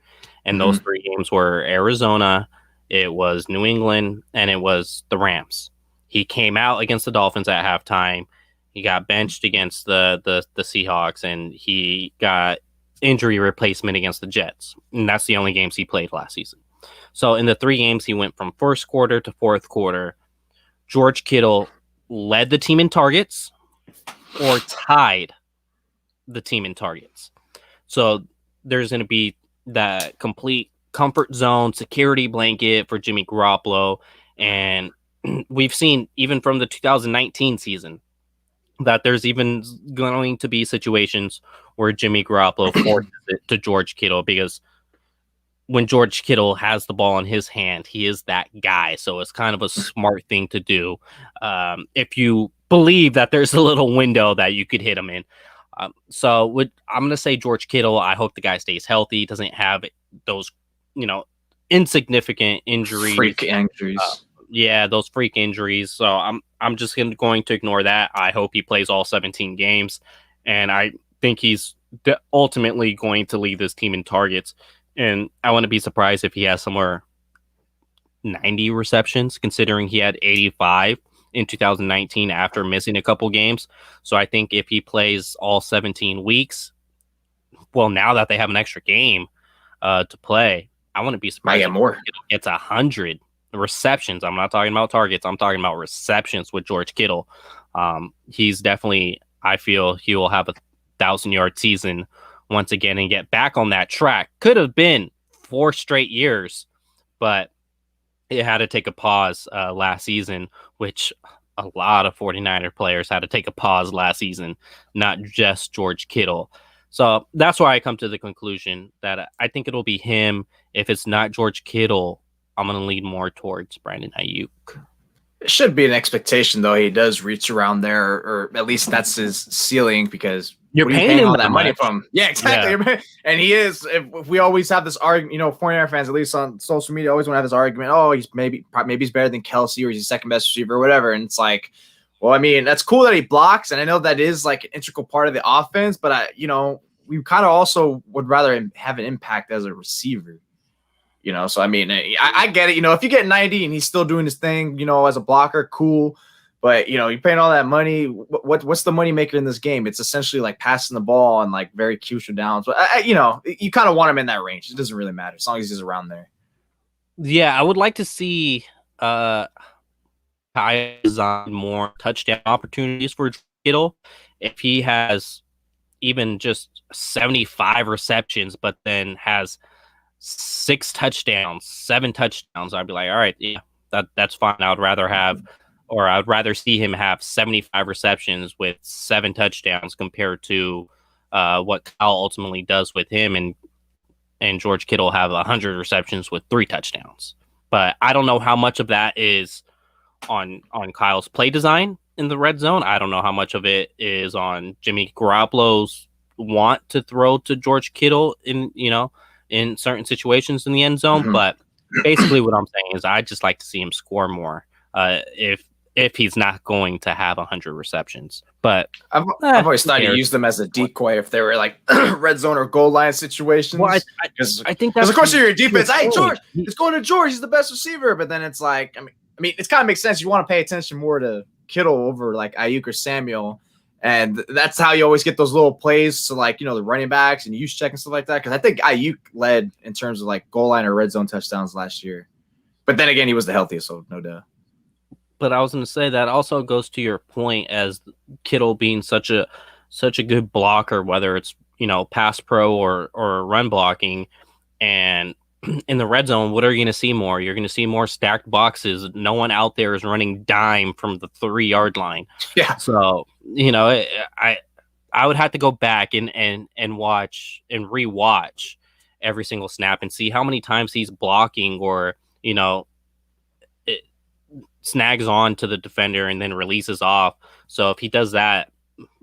And those 3 games were Arizona, it was New England, and it was the Rams. He came out against the Dolphins at halftime. He got benched against the Seahawks, and he got injury replacement against the Jets. And that's the only games he played last season. So in the 3 games, he went from first quarter to fourth quarter. George Kittle led the team in targets or tied the team in targets. So there's going to be that complete comfort zone, security blanket for Jimmy Garoppolo. And we've seen, even from the 2019 season, that there's even going to be situations where Jimmy Garoppolo forces it to George Kittle, because when George Kittle has the ball in his hand, he is that guy. So it's kind of a smart thing to do if you believe that there's a little window that you could hit him in. I'm gonna say George Kittle. I hope the guy stays healthy, doesn't have those, insignificant injuries, freak injuries. Yeah, those freak injuries. So I'm just going to ignore that. I hope he plays all 17 games, and I think he's ultimately going to lead this team in targets. And I wouldn't be surprised if he has somewhere 90 receptions, considering he had 85 in 2019 after missing a couple games. So I think if he plays all 17 weeks, well, now that they have an extra game to play, I wouldn't be surprised if more. He gets 100 receptions. I'm not talking about targets. I'm talking about receptions with George Kittle. He's definitely, I feel he will have a 1,000-yard season once again and get back on that track. Could have been 4 straight years, but it had to take a pause last season, which a lot of 49er players had to take a pause last season, not just George Kittle. So that's why I come to the conclusion that I think it'll be him. If it's not George Kittle, I'm going to lean more towards Brandon Ayuk. It should be an expectation, though. He does reach around there, or at least that's his ceiling, because you're paying him all that money from. Yeah, exactly. Yeah. And he is. If we always have this argument, 49er fans, at least on social media, always want to have this argument. Oh, he's maybe he's better than Kelsey, or he's the second best receiver, or whatever. And it's like, well, I mean, that's cool that he blocks, and I know that is like an integral part of the offense. But we kind of also would rather have an impact as a receiver. So I mean, I get it. If you get 90 and he's still doing his thing, as a blocker, cool. But you're paying all that money. What's the money maker in this game? It's essentially like passing the ball on like very crucial downs. But you kind of want him in that range. It doesn't really matter as long as he's around there. Yeah, I would like to see Kyle design more touchdown opportunities for Kittle. If he has even just 75 receptions, but then has 6 touchdowns, 7 touchdowns, I'd be like, all right, yeah, that's fine. I'd rather see him have 75 receptions with 7 touchdowns compared to what Kyle ultimately does with him, and George Kittle have 100 receptions with 3 touchdowns. But I don't know how much of that is on Kyle's play design in the red zone. I don't know how much of it is on Jimmy Garoppolo's want to throw to George Kittle in certain situations in the end zone. Mm-hmm. But basically what I'm saying is I'd just like to see him score more if he's not going to have 100 receptions. But I've always thought you used them as a decoy if they were like red zone or goal line situations. Well, I think that's of course you're your defense. Hey, George, it's going to George. He's the best receiver. But then it's like, I mean, it's kind of makes sense. You want to pay attention more to Kittle over like Ayuk or Samuel. And that's how you always get those little plays to like, the running backs and use check and stuff like that. Because I think Ayuk led in terms of like goal line or red zone touchdowns last year. But then again, he was the healthiest, so no doubt. But I was going to say that also goes to your point as Kittle being such a good blocker, whether it's, pass pro or run blocking. And in the red zone, what are you going to see more? You're going to see more stacked boxes. No one out there is running dime from the 3-yard line. Yeah. So, I would have to go back and watch and rewatch every single snap and see how many times he's blocking or, it snags on to the defender and then releases off. So if he does that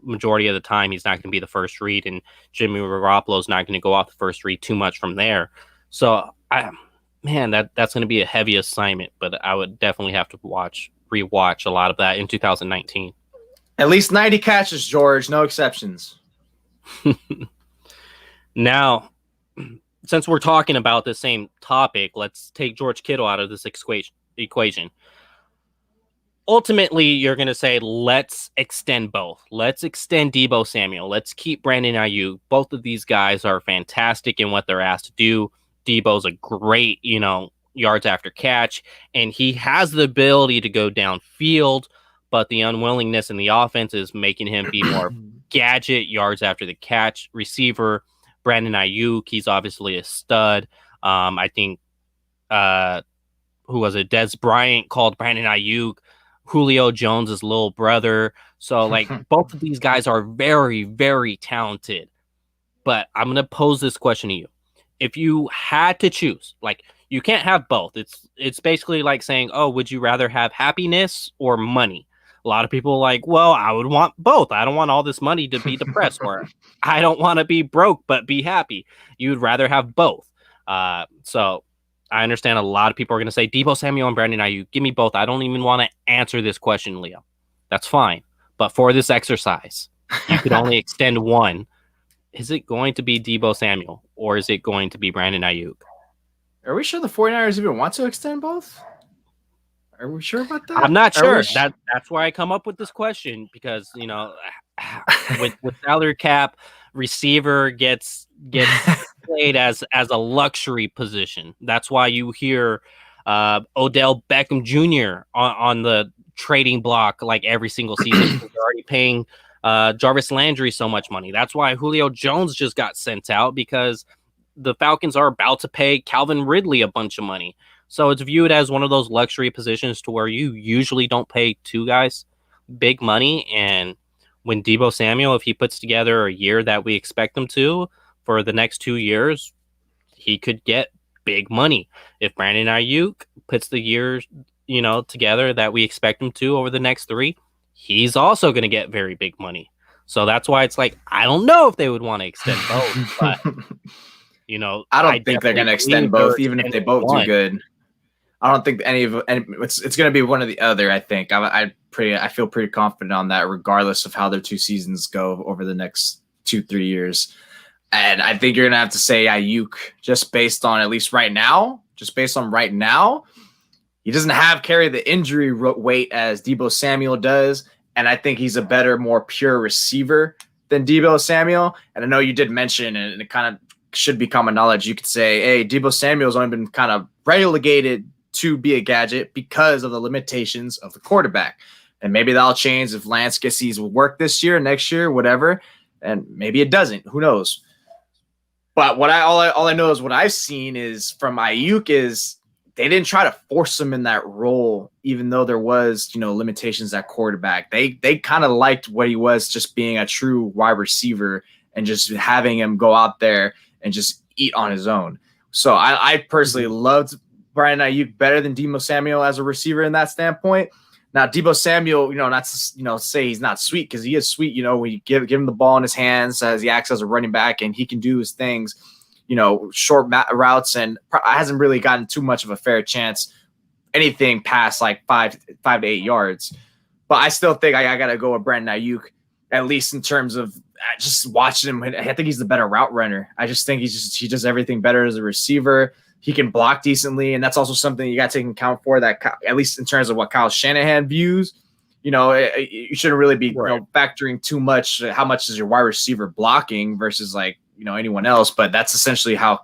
majority of the time, he's not going to be the first read, and Jimmy Garoppolo is not going to go off the first read too much from there. So, that's going to be a heavy assignment, but I would definitely have to rewatch a lot of that in 2019. At least 90 catches, George. No exceptions. Now, since we're talking about the same topic, let's take George Kittle out of this equation. Ultimately, you're going to say, let's extend both. Let's extend Deebo Samuel. Let's keep Brandon Ayuk. Both of these guys are fantastic in what they're asked to do. Deebo's a great, yards after catch, and he has the ability to go downfield, but the unwillingness in the offense is making him be more gadget yards after the catch receiver. Brandon Ayuk, he's obviously a stud. I think, who was it? Des Bryant called Brandon Ayuk Julio Jones's little brother. So, like, both of these guys are very, very talented. But I'm going to pose this question to you. If you had to choose, like, you can't have both. It's basically like saying, oh, would you rather have happiness or money? A lot of people are like, well, I would want both. I don't want all this money to be depressed, or I don't want to be broke but be happy. You'd rather have both. So I understand a lot of people are going to say Deebo Samuel and Brandon Ayuk. Give me both. I don't even want to answer this question, Leo. That's fine. But for this exercise, you could only extend one. Is it going to be Deebo Samuel or is it going to be Brandon Ayuk? Are we sure the 49ers even want to extend both? Are we sure about that? I'm not sure. That's why I come up with this question, because, you know, with salary cap, receiver gets played as a luxury position. That's why you hear Odell Beckham Jr. on the trading block like every single season. They're already paying Jarvis Landry so much money. That's why Julio Jones just got sent out, because the Falcons are about to pay Calvin Ridley a bunch of money. So it's viewed as one of those luxury positions to where you usually don't pay two guys big money. And when Deebo Samuel, if he puts together a year that we expect him to for the next 2 years, he could get big money. If Brandon Ayuk puts the years, you know, together that we expect him to over the next 3, he's also going to get very big money. So that's why it's like, I don't know if they would want to extend both, but you know, I don't think they're going to extend both, even if they both do good. I don't think any it's going to be one or the other. I think I feel pretty confident on that, regardless of how their 2 seasons go over the next 2-3 years. And I think you're going to have to say Ayuk, just based on at least right now, he doesn't carry the injury weight as Deebo Samuel does. And I think he's a better, more pure receiver than Deebo Samuel. And I know you did mention, and it kind of should be common knowledge, you could say, hey, Deebo Samuel's only been kind of relegated to be a gadget because of the limitations of the quarterback. And maybe that'll change if Lance gets his work this year, next year, whatever. And maybe it doesn't. Who knows? But all I know is what I've seen is from Ayuk is they didn't try to force him in that role, even though there was, you know, limitations at quarterback. They kind of liked what he was, just being a true wide receiver and just having him go out there and just eat on his own. So I personally loved Brandon Ayuk better than Deebo Samuel as a receiver in that standpoint. Now, Deebo Samuel, you know, not to, you know, say he's not sweet, because he is sweet. You know, when you give him the ball in his hands as he acts as a running back and he can do his things, you know, short routes, and hasn't really gotten too much of a fair chance anything past like 5 to 8 yards. But I still think I got to go with Brandon Ayuk, at least in terms of just watching him. I think he's the better route runner. I just think he does everything better as a receiver. He can block decently, and that's also something you got to take into account for that, at least in terms of what Kyle Shanahan views. You know, you shouldn't really be right, you know, factoring too much. How much is your wide receiver blocking versus, like, you know, anyone else? But that's essentially how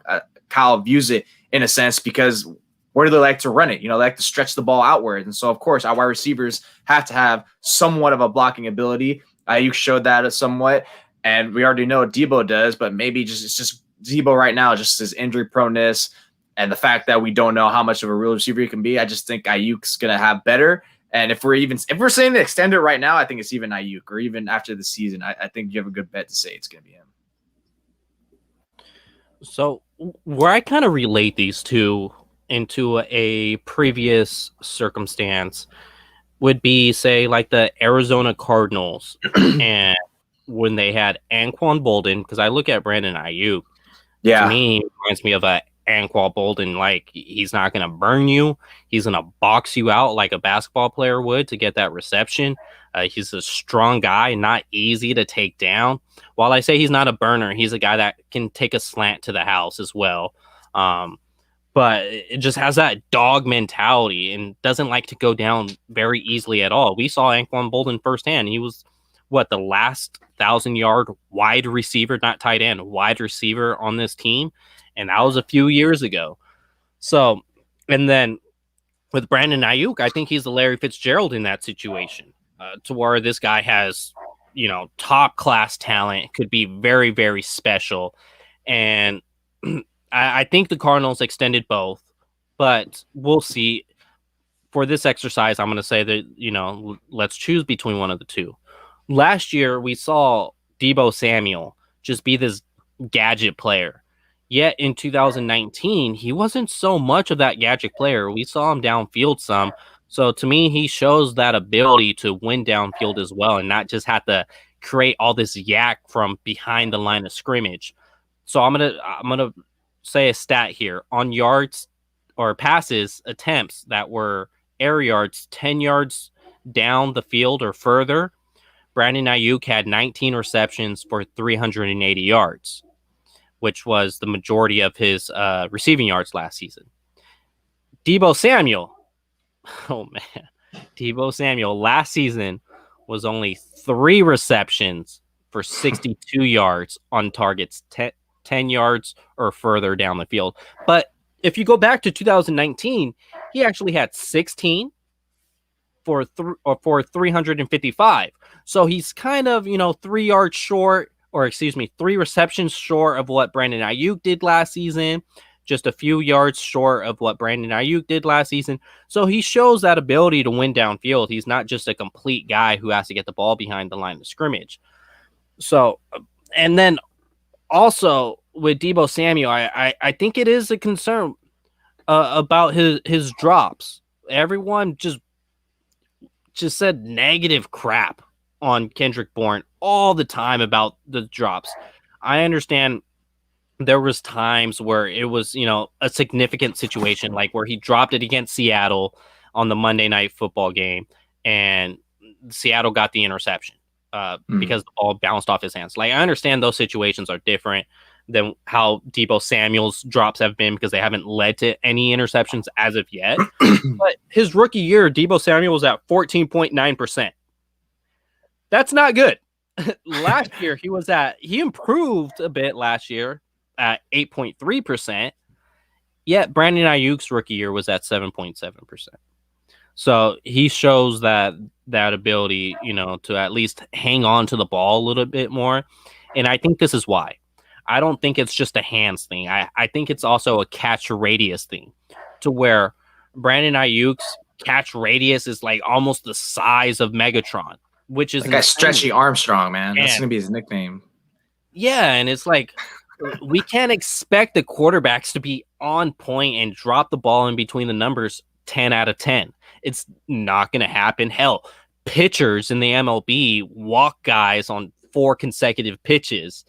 Kyle views it in a sense, because where do they like to run it? You know, they like to stretch the ball outward. And so, of course, our wide receivers have to have somewhat of a blocking ability. You showed that somewhat, and we already know Deebo does, but maybe it's just Deebo right now, just his injury proneness and the fact that we don't know how much of a real receiver he can be. I just think Ayuk's going to have better. And if we're saying to extend it right now, I think it's even Ayuk, or even after the season, I think you have a good bet to say it's going to be him. So where I kind of relate these two into a previous circumstance would be, say, like the Arizona Cardinals and when they had Anquan Bolden, because I look at Brandon Ayuk, to me, it reminds me of a Anquan Bolden. Like, he's not going to burn you. He's going to box you out like a basketball player would to get that reception. He's a strong guy, not easy to take down. While I say he's not a burner, he's a guy that can take a slant to the house as well. But it just has that dog mentality and doesn't like to go down very easily at all. We saw Anquan Bolden firsthand. He was, the last 1,000-yard wide receiver, not tight end, wide receiver on this team. And that was a few years ago. So, and then with Brandon Ayuk, I think he's the Larry Fitzgerald in that situation, to where this guy has, top class talent, could be very, very special. And I think the Cardinals extended both, but we'll see. For this exercise, I'm going to say that, let's choose between one of the two. Last year, we saw Deebo Samuel just be this gadget player. Yet in 2019, he wasn't so much of that gadget player. We saw him downfield some, So to me, he shows that ability to win downfield as well and not just have to create all this yak from behind the line of scrimmage. So I'm gonna say a stat here on yards or passes attempts that were air yards 10 yards down the field or further. Brandon Ayuk had 19 receptions for 380 yards, which was the majority of his receiving yards last season. Deebo Samuel, oh man, Deebo Samuel last season was only 3 receptions for 62 yards on targets 10 yards or further down the field. But if you go back to 2019, he actually had 16 for 355. So he's kind of, 3 yards short, or excuse me, 3 receptions short of what Brandon Ayuk did last season, just a few yards short of what Brandon Ayuk did last season. So he shows that ability to win downfield. He's not just a complete guy who has to get the ball behind the line of scrimmage. So, and then also with Deebo Samuel, I think it is a concern about his drops. Everyone just said negative crap on Kendrick Bourne all the time about the drops. I understand there was times where it was, a significant situation, like where he dropped it against Seattle on the Monday Night Football game, and Seattle got the interception because the ball bounced off his hands. Like, I understand those situations are different than how Deebo Samuel's drops have been because they haven't led to any interceptions as of yet. But his rookie year, Deebo Samuel was at 14.9%. That's not good. Last year, he improved a bit last year at 8.3%. Yet Brandon Ayuk's rookie year was at 7.7%. So he shows that ability, to at least hang on to the ball a little bit more. And I think this is why. I don't think it's just a hands thing. I think it's also a catch radius thing, to where Brandon Ayuk's catch radius is like almost the size of Megatron, which is like a Stretchy Armstrong, man. That's gonna be his nickname. Yeah, and it's like we can't expect the quarterbacks to be on point and drop the ball in between the numbers 10 out of 10. It's not gonna happen. Hell, pitchers in the MLB walk guys on 4 consecutive pitches.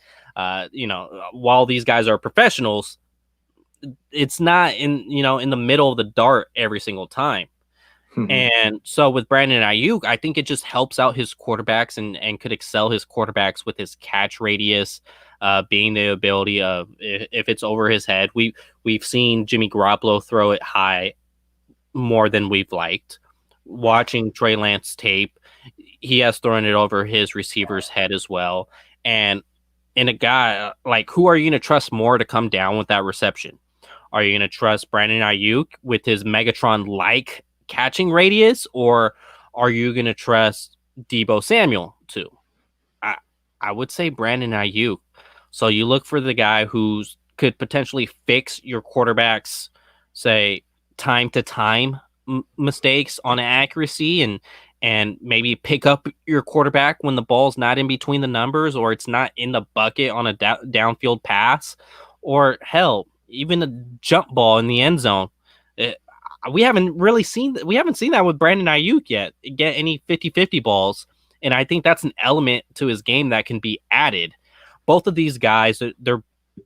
While these guys are professionals, it's not in the middle of the dart every single time. And so with Brandon Ayuk, I think it just helps out his quarterbacks and could excel his quarterbacks with his catch radius, being the ability of if it's over his head. We've seen Jimmy Garoppolo throw it high more than we've liked. Watching Trey Lance tape, he has thrown it over his receiver's head as well. And a guy like, who are you going to trust more to come down with that reception? Are you going to trust Brandon Ayuk with his Megatron-like catching radius, or are you going to trust Deebo Samuel too? I would say Brandon Ayuk. So you look for the guy who could potentially fix your quarterback's, say, time to time mistakes on accuracy, and maybe pick up your quarterback when the ball's not in between the numbers, or it's not in the bucket on a downfield pass, or hell, even a jump ball in the end zone. We haven't seen that with Brandon Ayuk yet, get any 50-50 balls. And I think that's an element to his game that can be added. Both of these guys,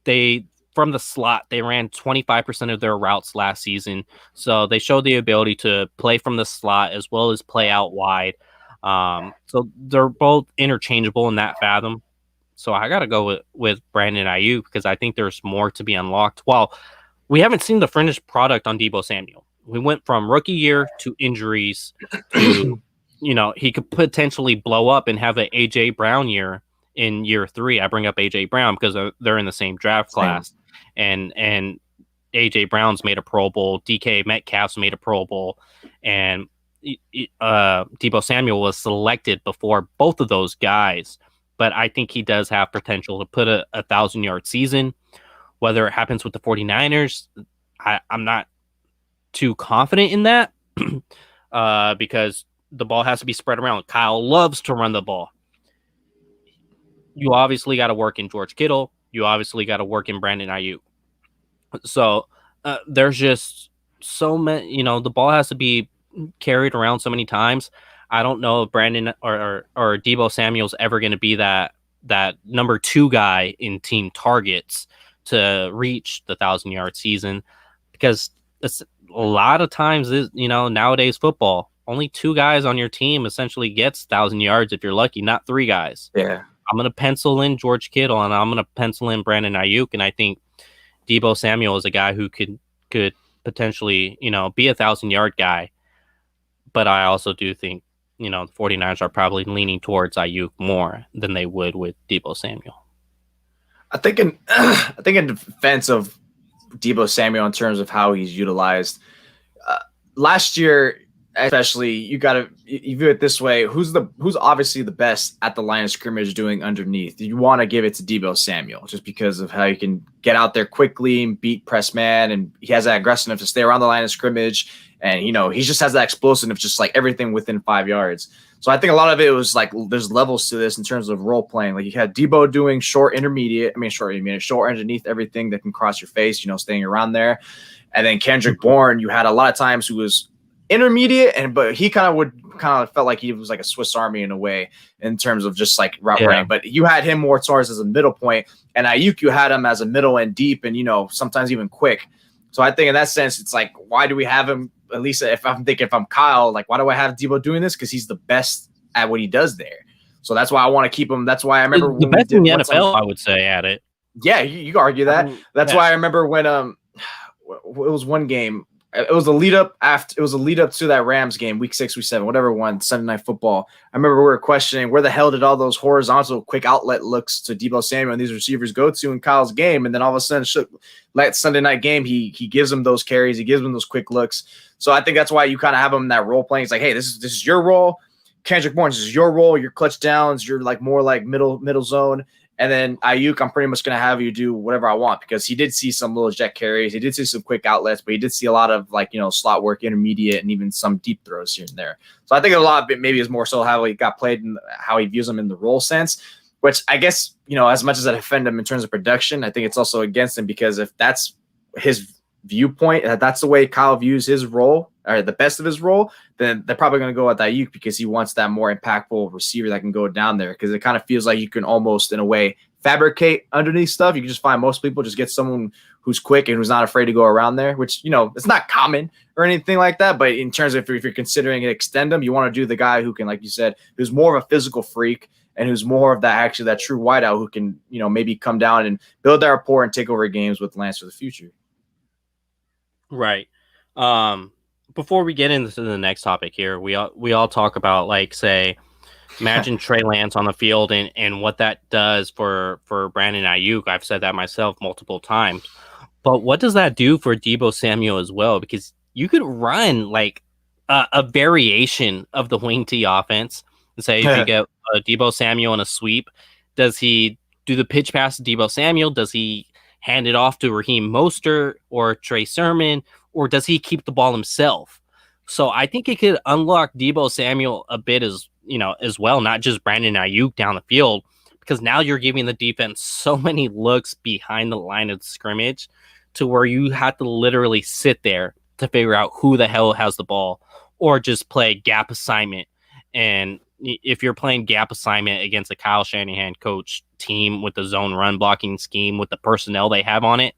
they from the slot, they ran 25% of their routes last season. So they showed the ability to play from the slot as well as play out wide. So they're both interchangeable in that fathom. So I got to go with Brandon Ayuk because I think there's more to be unlocked. While we haven't seen the finished product on Deebo Samuel. We went from rookie year to injuries to, he could potentially blow up and have an A.J. Brown year in year 3. I bring up A.J. Brown because they're in the same draft class. And A.J. Brown's made a Pro Bowl. DK Metcalf's made a Pro Bowl. And Deebo Samuel was selected before both of those guys. But I think he does have potential to put a 1,000-yard season. Whether it happens with the 49ers, I'm not too confident in that because the ball has to be spread around. Kyle loves to run the ball. You obviously got to work in George Kittle. You obviously got to work in Brandon Ayuk. So there's just so many, the ball has to be carried around so many times. I don't know if Brandon or Deebo Samuel's ever going to be that number 2 guy in team targets to reach the 1,000-yard season, because it's a lot of times, nowadays football, only 2 guys on your team essentially gets 1,000 yards if you're lucky, not 3 guys. Yeah. I'm going to pencil in George Kittle and I'm going to pencil in Brandon Ayuk. And I think Deebo Samuel is a guy who could potentially, be a 1,000-yard guy. But I also do think, the 49ers are probably leaning towards Ayuk more than they would with Deebo Samuel. I think in defense of Deebo Samuel in terms of how he's utilized, last year especially, you view it this way: who's obviously the best at the line of scrimmage doing underneath? You want to give it to Deebo Samuel just because of how he can get out there quickly and beat press man, and he has that aggressiveness to stay around the line of scrimmage, and he just has that explosiveness, just like everything within 5 yards. So I think a lot of it was like there's levels to this in terms of role playing. Like you had Deebo doing short underneath everything that can cross your face, staying around there. And then Kendrick Bourne, you had a lot of times who was intermediate, but he kind of felt like he was like a Swiss Army in a way in terms of just like route running. But you had him more towards as a middle point, and Ayuk, you had him as a middle and deep, and sometimes even quick. So I think in that sense, it's like, why do we have him? At least if I'm Kyle, like, why do I have Deebo doing this? Because he's the best at what he does there. So that's why I want to keep him. That's why I remember the best in the NFL, I would say, at it. Yeah, you can argue that. That's why I remember when it was one game. It was a lead up to that Rams game, week 6, week 7, whatever one, Sunday Night Football. I remember we were questioning where the hell did all those horizontal quick outlet looks to Deebo Samuel and these receivers go to in Kyle's game, and then all of a sudden, like Sunday night game, he gives them those carries, he gives them those quick looks. So I think that's why you kind of have him in that role playing. It's like, hey, this is your role. Kendrick Bourne, this is your role. Your clutch downs, you're like more like middle zone. And then Ayuk, I'm pretty much going to have you do whatever I want, because he did see some little jet carries. He did see some quick outlets, but he did see a lot of slot work, intermediate, and even some deep throws here and there. So I think a lot of it maybe is more so how he got played and how he views them in the role sense, which I guess, as much as I defend him in terms of production, I think it's also against him, because if that's his viewpoint, that's the way Kyle views his role, or the best of his role, then they're probably going to go with Ayuk, because he wants that more impactful receiver that can go down there, because it kind of feels like you can almost, in a way, fabricate underneath stuff. You can just find most people just get someone who's quick and who's not afraid to go around there, which, it's not common or anything like that. But in terms of if you're considering an extendum, you want to do the guy who can, like you said, who's more of a physical freak and who's more of that true wideout who can, maybe come down and build that rapport and take over games with Lance for the future. Right. Before we get into the next topic here, we all talk about, like, say, imagine Trey Lance on the field and what that does for Brandon Ayuk. I've said that myself multiple times. But what does that do for Deebo Samuel as well? Because you could run like a variation of the wing T offense and say, if you get Deebo Samuel in a sweep, does he do the pitch pass to Deebo Samuel? Does he hand it off to Raheem Mostert or Trey Sermon? Or does he keep the ball himself? So I think it could unlock Deebo Samuel a bit as well, not just Brandon Ayuk down the field, because now you're giving the defense so many looks behind the line of scrimmage to where you have to literally sit there to figure out who the hell has the ball, or just play gap assignment. And if you're playing gap assignment against a Kyle Shanahan coach team with the zone run blocking scheme with the personnel they have on it,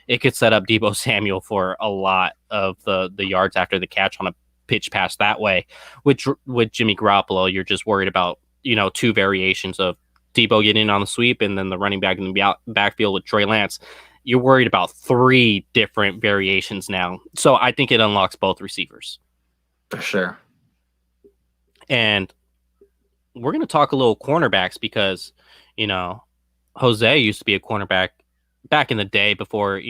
it could set up Deebo Samuel for a lot of the yards after the catch on a pitch pass that way. With Jimmy Garoppolo, you're just worried about, 2 variations of Deebo getting in on the sweep and then the running back in the backfield with Trey Lance. You're worried about 3 different variations now. So I think it unlocks both receivers. For sure. And we're going to talk a little cornerbacks because, Jose used to be a cornerback back in the day before,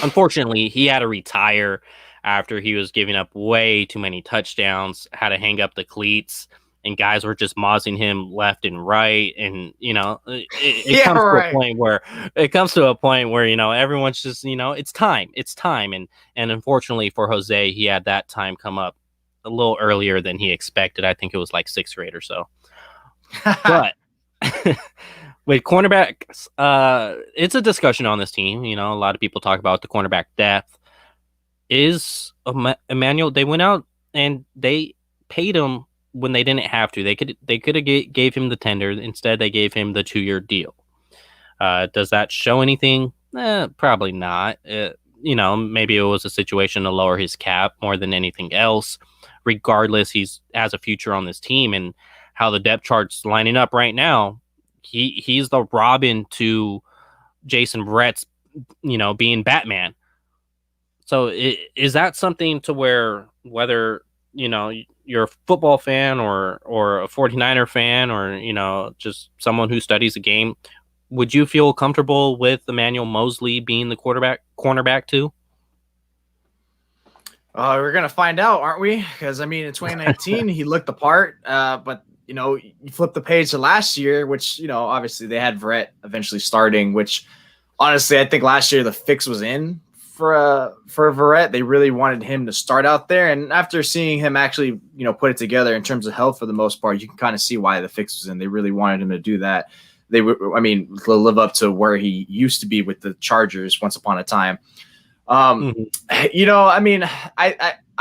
unfortunately, he had to retire after he was giving up way too many touchdowns, had to hang up the cleats, and guys were just mozzing him left and right. And, it comes to a point where, everyone's just, it's time. And unfortunately for Jose, he had that time come up a little earlier than he expected. I think it was like 6th grade or so. But with cornerbacks, it's a discussion on this team. A lot of people talk about the cornerback depth. Is Emmanuel, they went out and they paid him when they didn't have to. They could have gave him the tender. Instead, they gave him the 2-year deal. Does that show anything? Probably not. Maybe it was a situation to lower his cap more than anything else. Regardless, he's has a future on this team, and how the depth chart's lining up right now, he's the Robin to Jason Verrett's, being Batman. So is that something to where, whether you're a football fan or a 49er fan, or just someone who studies the game, would you feel comfortable with Emmanuel Moseley being the cornerback too? We're gonna find out, aren't we? Because in 2019 he looked the part, but you flip the page to last year, which obviously they had Verrett eventually starting. Which honestly, I think last year the fix was in for Verrett. They really wanted him to start out there, and after seeing him actually put it together in terms of health for the most part, you can kind of see why the fix was in. They really wanted him to do that. They would, to live up to where he used to be with the Chargers once upon a time. I'm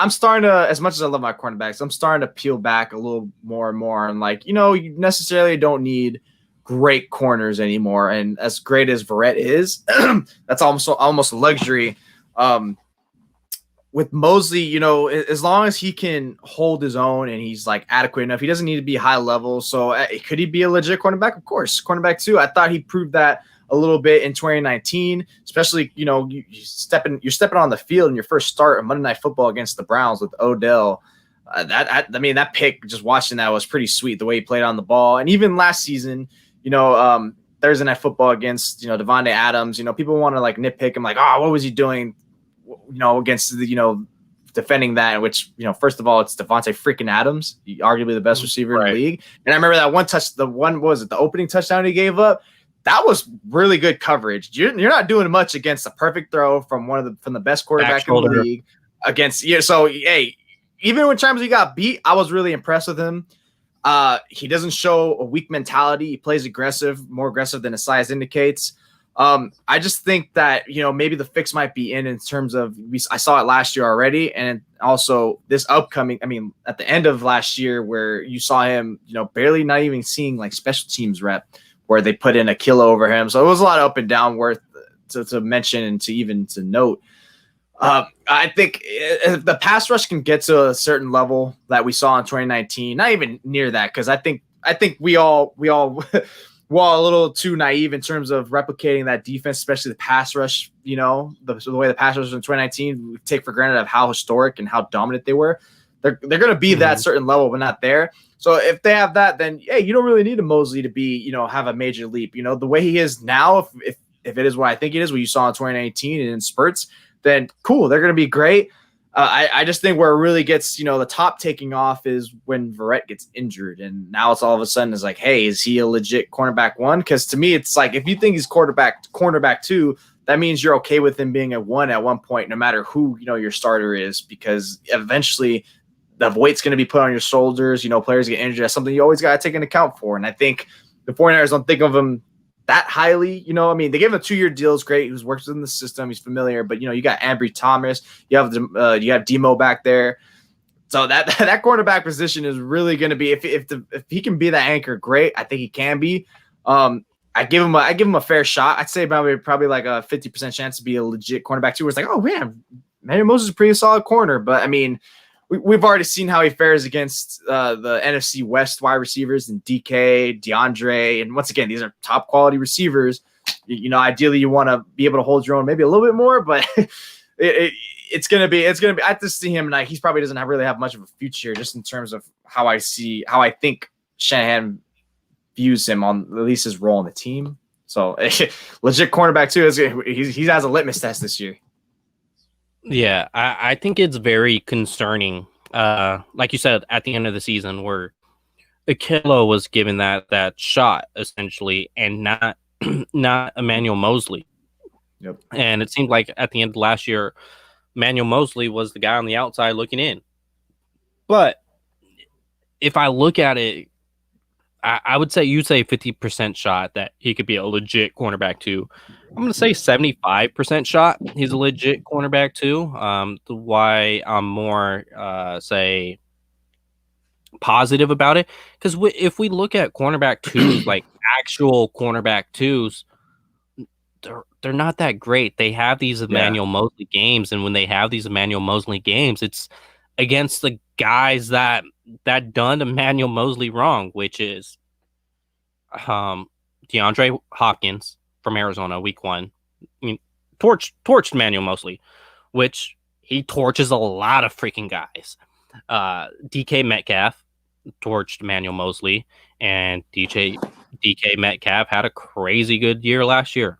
starting to, as much as I love my cornerbacks, I'm starting to peel back a little more and more. And you necessarily don't need great corners anymore. And as great as Verrett is, that's almost a luxury. With Moseley, as long as he can hold his own and he's adequate enough, he doesn't need to be high level. So could he be a legit cornerback? Of course, cornerback too. I thought he proved that a little bit in 2019, especially you're stepping on the field in your first start of Monday Night Football against the Browns with Odell. That pick, just watching that, was pretty sweet, the way he played on the ball. And even last season, Thursday Night Football against Devontae Adams, people want to nitpick him, what was he doing? Against the, defending that, which, first of all, it's Devontae freaking Adams, arguably the best receiver in the league. And I remember that the opening touchdown he gave up? That was really good coverage. You're not doing much against a perfect throw from the best quarterback in the league against you. So, hey, even when times he got beat, I was really impressed with him. He doesn't show a weak mentality. He plays aggressive, more aggressive than his size indicates. I just think that, maybe the fix might be in terms of, I saw it last year already. And also this upcoming, at the end of last year where you saw him, barely not even seeing special teams rep where they put in a kilo over him. So it was a lot of up and down worth to mention and to note. I think if the pass rush can get to a certain level that we saw in 2019, not even near that, because I think we all we're all a little too naive in terms of replicating that defense, especially the pass rush. The way the pass rush was in 2019, we take for granted of how historic and how dominant they were. They're going to be that certain level, but not there. So if they have that, then you don't really need a Moseley to be, have a major leap. The way he is now, if it is what I think it is, what you saw in 2019 and in spurts, then cool, they're going to be great. I just think where it really gets, the top taking off is when Verrett gets injured. And now it's all of a sudden is hey, is he a legit cornerback one? Because to me, it's if you think he's cornerback two, that means you're okay with him being a one at one point, no matter who, your starter is, because eventually the weight's going to be put on your shoulders. Players get injured. That's something you always got to take into account for. And I think the 49ers don't think of him that highly. They gave him a 2-year deal. It's great. He works in the system. He's familiar. But, you got Ambry Thomas. You have Demo back there. So that cornerback position is really going to be, if he can be that anchor, great. I think he can be. I give him a fair shot. I'd say probably a 50% chance to be a legit cornerback too. Where it's oh man, Emmanuel Moseley is a pretty solid corner. But we've already seen how he fares against the NFC West wide receivers and DK, DeAndre, and once again, these are top quality receivers. Ideally you want to be able to hold your own maybe a little bit more, but it's gonna be. I just see him, and he probably doesn't really have much of a future, just in terms of how I think Shanahan views him on at least his role on the team. So legit cornerback too. He has a litmus test this year. Yeah, I think it's very concerning. Like you said, at the end of the season, where Akilo was given that shot essentially, and not Emmanuel Moseley. Yep. And it seemed like at the end of last year, Emmanuel Moseley was the guy on the outside looking in. But if I look at it, I would say you'd say 50% shot that he could be a legit cornerback too. I'm gonna say 75% shot he's a legit cornerback too. Why I'm more say positive about it, because if we look at cornerback twos, like actual cornerback twos, they're not that great. They have these Emmanuel Mosley games, and when they have these Emmanuel Mosley games, it's against the guys that done Emmanuel Mosley wrong, which is DeAndre Hopkins from Arizona, week 1. I mean, torched Emmanuel Mosley, which he torches a lot of freaking guys. DK Metcalf torched Emmanuel Mosley, and DK Metcalf had a crazy good year last year.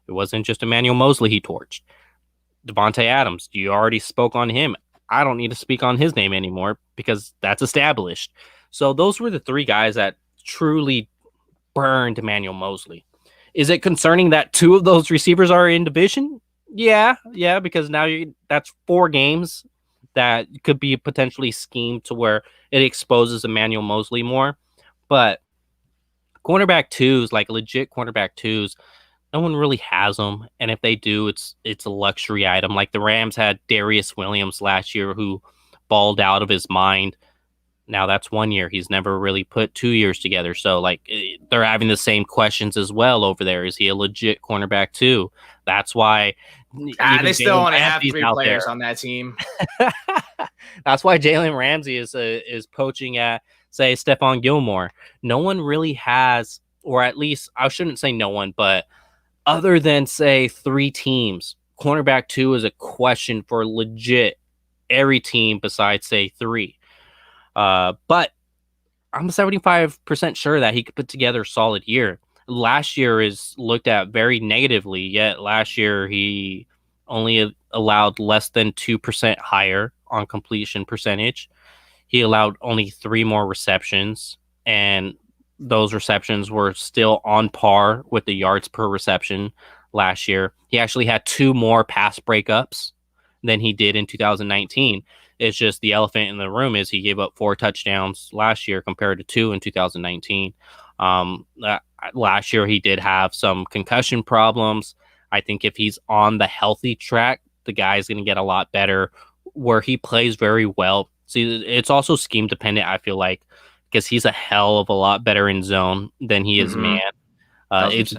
It wasn't just Emmanuel Mosley he torched. Devontae Adams, you already spoke on him. I don't need to speak on his name anymore because that's established. So those were the 3 guys that truly burned Emmanuel Mosley. Is it concerning that 2 of those receivers are in division? Yeah, because now that's 4 games that could be potentially schemed to where it exposes Emmanuel Mosley more. But cornerback 2s, like legit cornerback 2s, no one really has them, and if they do, it's a luxury item. Like the Rams had Darius Williams last year, who balled out of his mind. Now that's 1 year. He's never really put 2 years together. So like they're having the same questions as well over there. Is he a legit cornerback too? That's why they still only have 3 players on that team. That's why Jalen Ramsey is poaching at, say, Stephon Gilmore. No one really has, or at least I shouldn't say no one, but other than, say, 3 teams, cornerback 2 is a question for legit every team besides, say, 3. But I'm 75% sure that he could put together a solid year. Last year is looked at very negatively, yet last year he only allowed less than 2% higher on completion percentage. He allowed only 3 more receptions, and those receptions were still on par with the yards per reception last year. He actually had 2 more pass breakups than he did in 2019. It's just the elephant in the room is he gave up 4 touchdowns last year compared to 2 in 2019. Last year, he did have some concussion problems. I think if he's on the healthy track, the guy's going to get a lot better where he plays very well. See, it's also scheme dependent, I feel like, because he's a hell of a lot better in zone than he is man. It's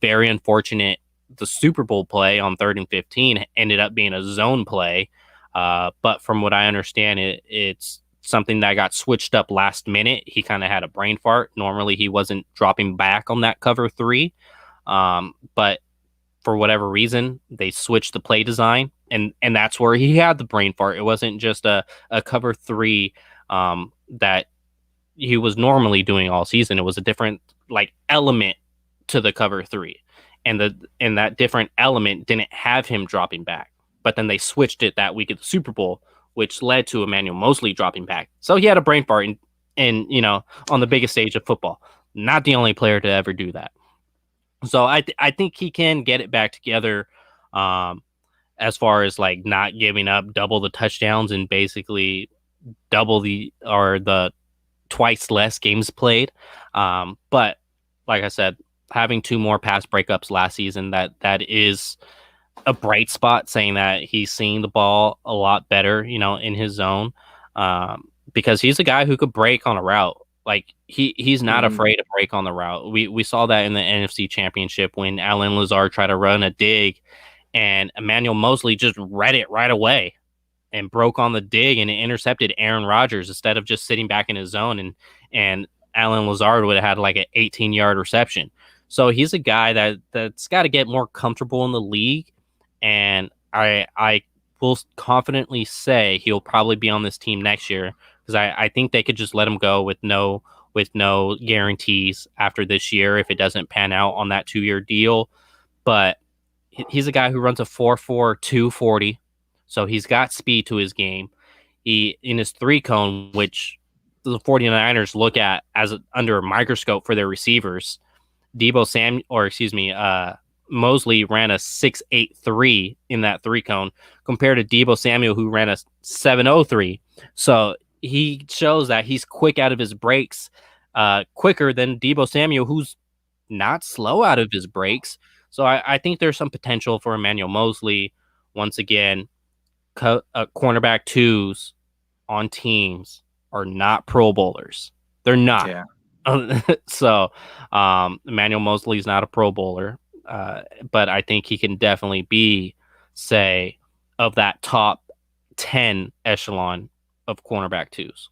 very unfortunate. The Super Bowl play on 3rd and 15 ended up being a zone play. But from what I understand, it's something that got switched up last minute. He kind of had a brain fart. Normally, he wasn't dropping back on that cover 3. But for whatever reason, they switched the play design. And that's where he had the brain fart. It wasn't just a cover 3 that he was normally doing all season. It was a different element to the cover 3. And that different element didn't have him dropping back. But then they switched it that week at the Super Bowl, which led to Emmanuel Mosley dropping back. So he had a brain fart in on the biggest stage of football. Not the only player to ever do that. So I think he can get it back together as far as not giving up double the touchdowns and basically double the twice less games played. But like I said, having 2 more pass breakups last season, that is a bright spot, saying that he's seeing the ball a lot better, in his zone, because he's a guy who could break on a route. He's not afraid to break on the route. We saw that in the NFC Championship when Allen Lazard tried to run a dig, and Emmanuel Mosley just read it right away and broke on the dig, and it intercepted Aaron Rodgers instead of just sitting back in his zone, and Allen Lazard would have had an 18-yard reception. So he's a guy that's got to get more comfortable in the league. And I will confidently say he'll probably be on this team next year, because I think they could just let him go with no guarantees after this year if it doesn't pan out on that 2-year deal. But he's a guy who runs a 4.4 240, so he's got speed to his game. He in his 3-cone, which the 49ers look at as under a microscope for their receivers. Mosley ran a 6.83 in that 3-cone compared to Deebo Samuel, who ran a 7.03. So he shows that he's quick out of his breaks. quicker than Deebo Samuel, who's not slow out of his breaks. So I think there's some potential for Emmanuel Mosley. Once again, cornerback twos on teams are not Pro Bowlers. They're not. Yeah. So Emmanuel Mosley is not a Pro Bowler, but I think he can definitely be, say, of that top 10 echelon of cornerback twos.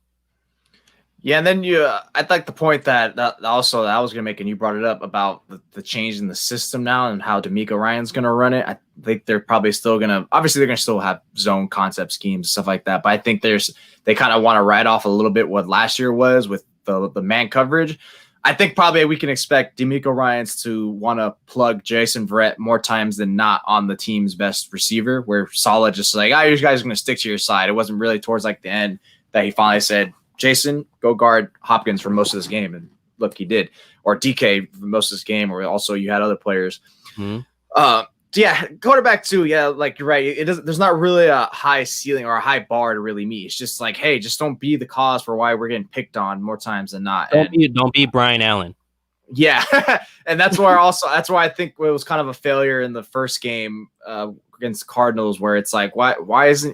Yeah, and then I'd like the point that also that I was going to make, and you brought it up about the change in the system now and how DeMeco Ryan's going to run it. I think they're probably still going to, obviously they're going to still have zone concept schemes, stuff like that. But I think they kind of want to write off a little bit what last year was with the man coverage. I think probably we can expect DeMeco Ryans to want to plug Jason Verrett more times than not on the team's best receiver, where Saleh just like, you guys are going to stick to your side. It wasn't really towards like the end that he finally said, Jason, go guard Hopkins for most of this game. And look, he did. Or DK for most of this game, or also you had other players. Mm-hmm. Yeah, quarterback too. Yeah, like you're right. There's not really a high ceiling or a high bar to really meet. It's just like, hey, just don't be the cause for why we're getting picked on more times than not. Don't be Brian Allen. Yeah, and that's why I think it was kind of a failure in the first game against Cardinals, where it's like, why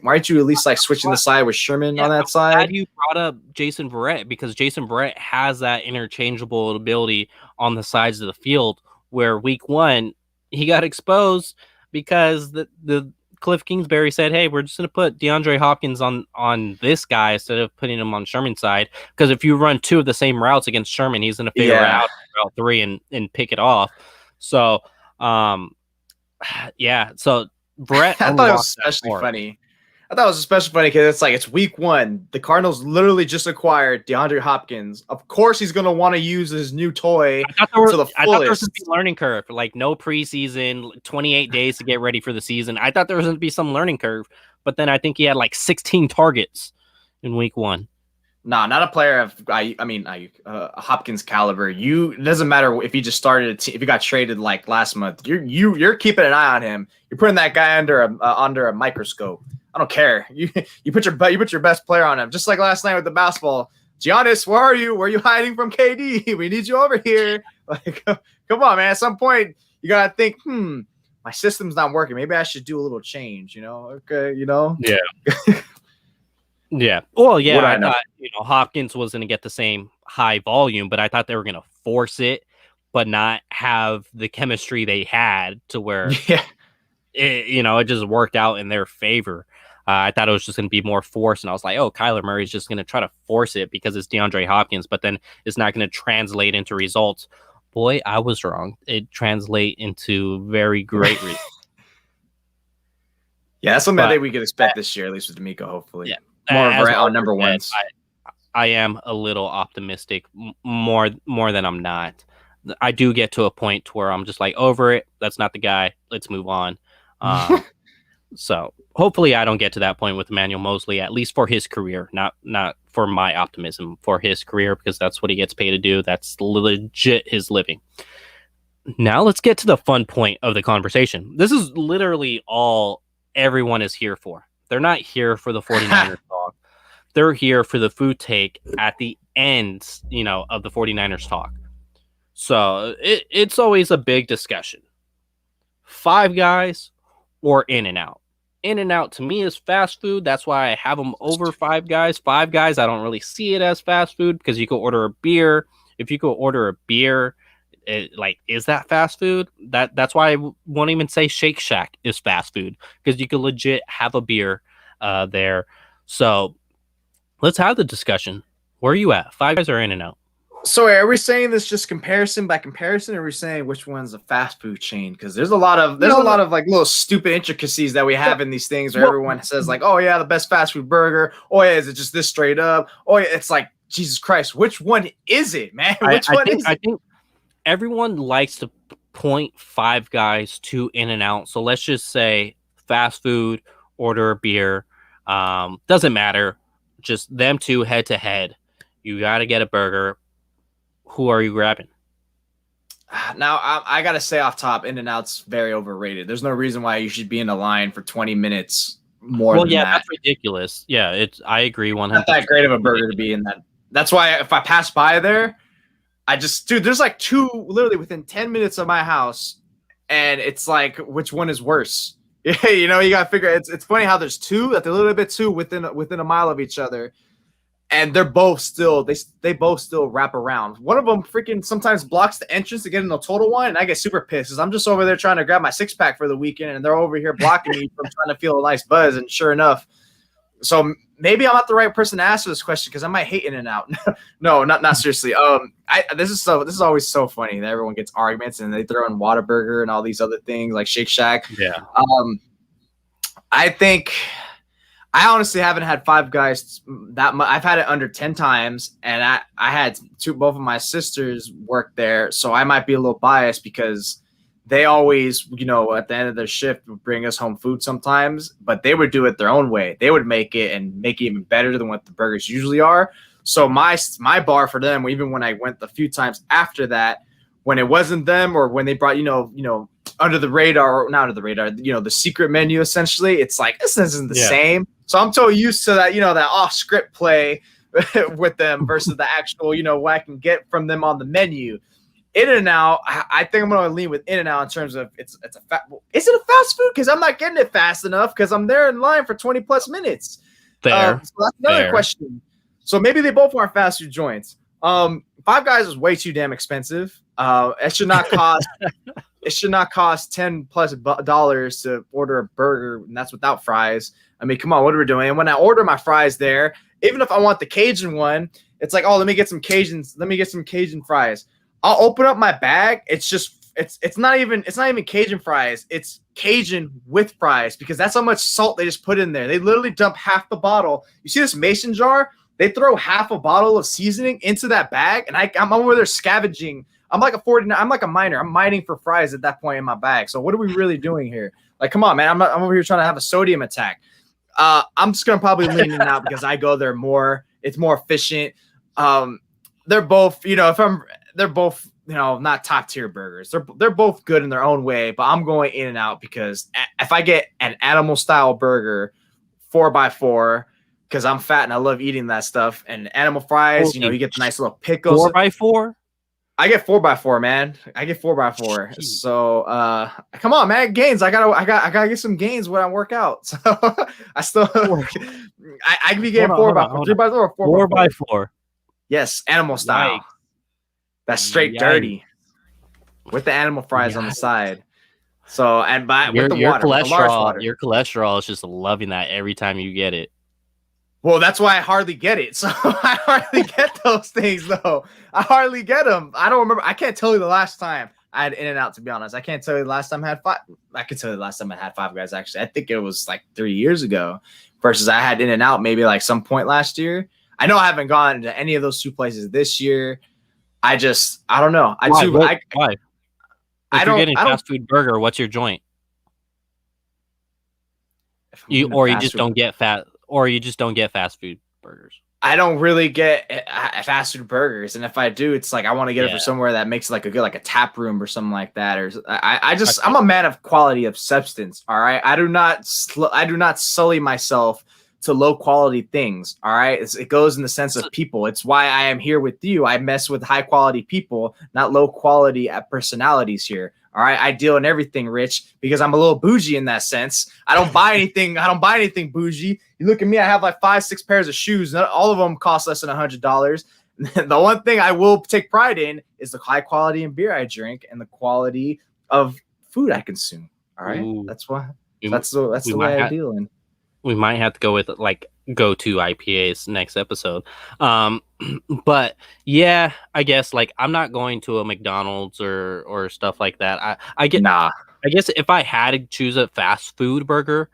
aren't you at least like switching the side with Sherman on that side? Glad you brought up Jason Verrett, because Jason Verrett has that interchangeable ability on the sides of the field, where week one he got exposed because the Cliff Kingsbury said, hey, we're just going to put DeAndre Hopkins on this guy instead of putting him on Sherman's side, because if you run two of the same routes against Sherman, he's going to figure out route three and pick it off. So so Brett, I thought it was especially funny. I thought it was especially funny because it's week one. The Cardinals literally just acquired DeAndre Hopkins. Of course, he's going to want to use his new toy to the fullest. I thought there was going to be a learning curve, like no preseason, 28 days to get ready for the season. I thought there was going to be some learning curve, but then I think he had like 16 targets in week one. Nah, not a player of Hopkins caliber. It doesn't matter if he just started if he got traded like last month. You're keeping an eye on him. You're putting that guy under a microscope. I don't care. You put your best player on him, just like last night with the basketball. Giannis, where are you? Where are you hiding from KD? We need you over here. Like, come on, man. At some point, you gotta think. My system's not working. Maybe I should do a little change. Okay. Yeah. Yeah. Well, yeah. I thought Hopkins was going to get the same high volume, but I thought they were going to force it, but not have the chemistry they had to where it just worked out in their favor. I thought it was just going to be more force, and I was like, oh, Kyler Murray's just going to try to force it because it's DeAndre Hopkins, but then it's not going to translate into results. Boy, I was wrong. It translate into very great results. Yeah, that's something I think we could expect this year, at least with DeMeco, hopefully. Yeah. More of our number ones. I am a little optimistic, more than I'm not. I do get to a point where I'm just like, over it. That's not the guy. Let's move on. So hopefully I don't get to that point with Emmanuel Mosley, at least for his career, not for my optimism, for his career, because that's what he gets paid to do. That's legit his living. Now let's get to the fun point of the conversation. This is literally all everyone is here for. They're not here for the 49ers talk. They're here for the food take at the end, of the 49ers talk. So it's always a big discussion. Five Guys or In-N-Out. In-N-Out to me is fast food. That's why I have them over Five Guys. Five Guys, I don't really see it as fast food because you could order a beer. If you could order a beer, is that fast food? That's why I won't even say Shake Shack is fast food, because you could legit have a beer there. So let's have the discussion. Where are you at? Five Guys or In-N-Out? So are we saying this just comparison by comparison, or are we saying which one's a fast food chain? Because there's a lot of like little stupid intricacies that we have in these things where everyone says like, oh yeah, the best fast food burger. Oh yeah, is it just this straight up? Oh yeah, it's like, Jesus Christ, which one is it, man? Which one is it? I think everyone likes to point Five Guys to In-N-Out. So let's just say fast food, order a beer. Doesn't matter. Just them two head to head. You got to get a burger. Who are you grabbing? Now, I got to say off top, In-N-Out's very overrated. There's no reason why you should be in a line for 20 minutes more than that. That's ridiculous. Yeah, I agree 100%. Not that great of a burger to be in that. That's why if I pass by there, dude, there's like two literally within 10 minutes of my house, and it's like, which one is worse? Yeah, you know, you gotta figure. It's funny how there's two that they're a little bit two within a mile of each other, and they're both still they both still wrap around. One of them freaking sometimes blocks the entrance to get in the total one, and I get super pissed because I'm just over there trying to grab my 6-pack for the weekend, and they're over here blocking me from trying to feel a nice buzz. And sure enough, so maybe I'm not the right person to ask for this question because I might hate In-N-Out. No, not seriously. This is always so funny that everyone gets arguments and they throw in Whataburger and all these other things like Shake Shack. Yeah. I think I honestly haven't had Five Guys that much. I've had it under 10 times, and I had both of my sisters work there, so I might be a little biased because they always, you know, at the end of their shift would bring us home food sometimes, but they would do it their own way. They would make it and make it even better than what the burgers usually are. So my bar for them, even when I went the few times after that, when it wasn't them or when they brought, you know, under the radar, or not under the radar, you know, the secret menu, essentially, it's like, this isn't the same. So I'm so used to that, you know, that off script play with them versus the actual, you know, what I can get from them on the menu. In-N-Out, I think I'm going to lean with In-N-Out in terms of is it a fast food? Because I'm not getting it fast enough because I'm there in line for 20 plus minutes. So that's another question. So maybe they both are fast food joints. Five Guys is way too damn expensive. It should not cost $10+ to order a burger, and that's without fries. I mean, come on, what are we doing? And when I order my fries there, even if I want the Cajun one, it's like, oh, let me get some Cajun fries. I'll open up my bag. It's just it's not even Cajun fries. It's Cajun with fries because that's how much salt they just put in there. They literally dump half the bottle. You see this mason jar? They throw half a bottle of seasoning into that bag, and I'm over there scavenging. I'm like a miner. I'm mining for fries at that point in my bag. So what are we really doing here? Like, come on, man. I'm over here trying to have a sodium attack. I'm just gonna probably lean in out because I go there more. It's more efficient. They're both, you know, they're both, you know, not top tier burgers. They're both good in their own way, but I'm going In-N-Out because if I get an animal style burger, 4x4, because I'm fat and I love eating that stuff, and animal fries, you know, you get the nice little pickles. 4x4. I get 4x4, man. I get 4x4. So, come on, man. Gains. I gotta get some gains when I work out. So I still, I can be getting 4x4, 3x4, 4x4. Yes, animal style. Nice. That's straight dirty with the animal fries on the side. So, and with the water, with the large water. Your cholesterol is just loving that every time you get it. Well, that's why I hardly get it. So I hardly get those things, though. I hardly get them. I don't remember. I can't tell you the last time I had In-N-Out, to be honest. I can't tell you the last time I had five. I can tell you the last time I had Five Guys, actually. I think it was like 3 years ago versus I had In-N-Out maybe like some point last year. I know I haven't gone to any of those two places this year. I don't know. Why? If you're getting fast food burger, what's your joint? You just don't get fast food burgers. I don't really get fast food burgers, and if I do, it's like I want to get it from somewhere that makes like a tap room or something like that. Or I'm a man of quality of substance. All right, I do not sully myself to low quality things. All right, it goes in the sense of people. It's why I am here with you. I mess with high quality people, not low quality personalities here. All right, I deal in everything, Rich, because I'm a little bougie in that sense. I don't buy anything. I don't buy anything bougie. You look at me. I have like 5-6 pairs of shoes. All of them cost less than $100. The one thing I will take pride in is the high quality in beer I drink and the quality of food I consume. All right, Ooh. That's the way I deal in. We might have to go with like go-to IPAs next episode. But yeah, I guess like I'm not going to a McDonald's or stuff like that. I guess if I had to choose a fast food burger,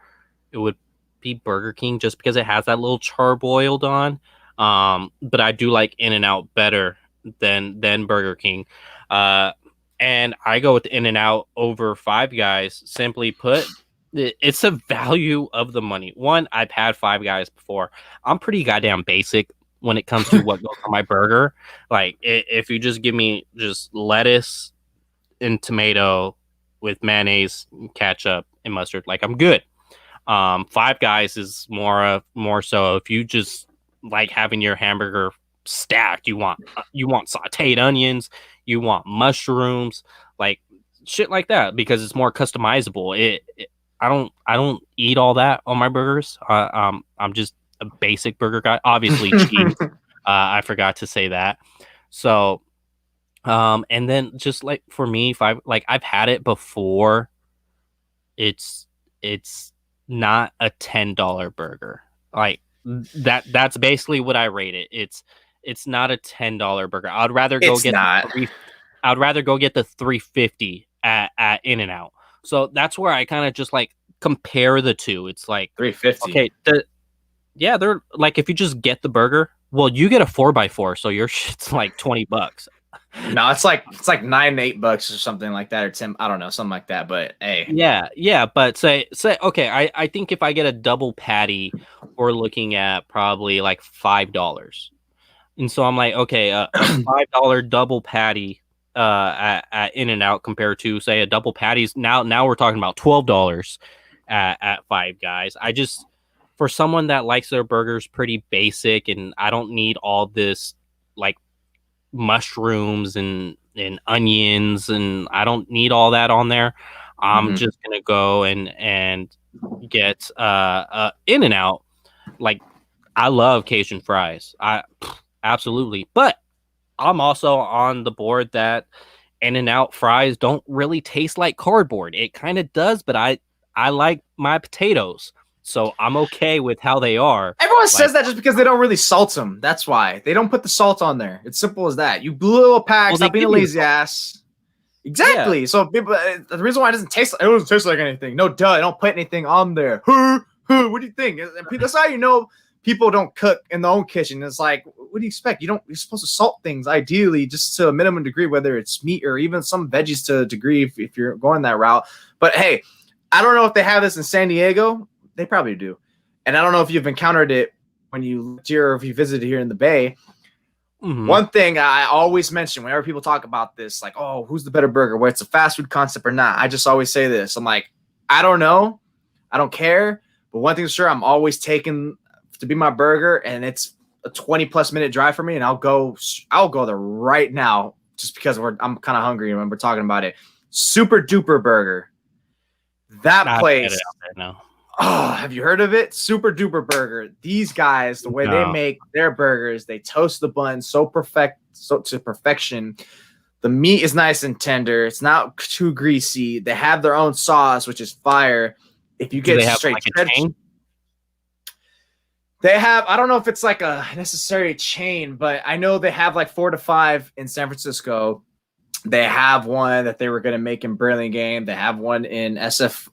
it would be Burger King just because it has that little charboiled on. But I do like In-N-Out better than Burger King. And I go with In-N-Out over Five Guys. Simply put, it's a value of the money. One, I've had Five Guys before. I'm pretty goddamn basic when it comes to what goes on my burger. Like if you just give me just lettuce and tomato with mayonnaise, ketchup, and mustard, like I'm good. Five Guys is more so if you just like having your hamburger stacked. You want sauteed onions, you want mushrooms, like shit like that, because it's more customizable. I don't eat all that on my burgers. I'm just a basic burger guy. Obviously cheese. I forgot to say that. So, and then just like for me, if I've had it before, it's not a $10 burger. Like that's basically what I rate it. It's not a $10 burger. I'd rather go get the 350 at In-N-Out. So that's where I kind of just like compare the two. It's like 350. Okay, they're like, if you just get the burger, well, you get a 4x4, so your shit's like $20. No, it's like $9, $8 or something like that, or 10. I don't know, something like that. But hey, yeah. But say okay, I think if I get a double patty, we're looking at probably like $5. And so I'm like, okay, a $5 double patty at In-N-Out compared to say a double patties. Now we're talking about $12 at Five Guys. For someone that likes their burgers pretty basic, and I don't need all this like mushrooms and onions, and I don't need all that on there. I'm just gonna go and get In-N-Out. Like, I love Cajun fries. Absolutely. But I'm also on the board that In-N-Out fries don't really taste like cardboard. It kind of does, but I like my potatoes, so I'm okay with how they are. Everyone says that just because they don't really salt them. That's why. They don't put the salt on there. It's simple as that. You blew a pack, stop being a lazy ass. Exactly. Yeah. So people, the reason why it doesn't taste like anything. No, duh. They don't put anything on there. What do you think? That's how you know people don't cook in their own kitchen. It's like, what do you expect? You're supposed to salt things ideally just to a minimum degree, whether it's meat or even some veggies to a degree if you're going that route. But hey, I don't know if they have this in San Diego. They probably do. And I don't know if you've encountered it when you lived here or if you visited here in the Bay. One thing I always mention whenever people talk about this, like, oh, who's the better burger, whether it's a fast food concept or not, I just always say this. I'm like, I don't know. I don't care. But one thing's sure, I'm always taking to be my burger, and it's a 20+ minute drive for me, and I'll go there right now just because I'm kind of hungry when we're talking about it. Super Duper Burger. That place. Oh, have you heard of it? Super Duper Burger. These guys, the way they make their burgers, they toast the bun so to perfection. The meat is nice and tender. It's not too greasy. They have their own sauce, which is fire. If you get straight cheddar, they have, I don't know if it's like a necessary chain, but I know they have like 4 to 5 in San Francisco. They have one that they were going to make in Burlingame. They have one in SF.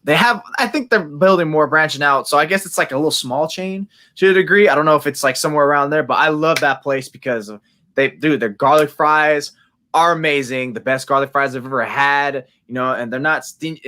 I think they're building more, branching out. So I guess it's like a little small chain to a degree. I don't know if it's like somewhere around there, but I love that place because their garlic fries are amazing. The best garlic fries I've ever had, and they're not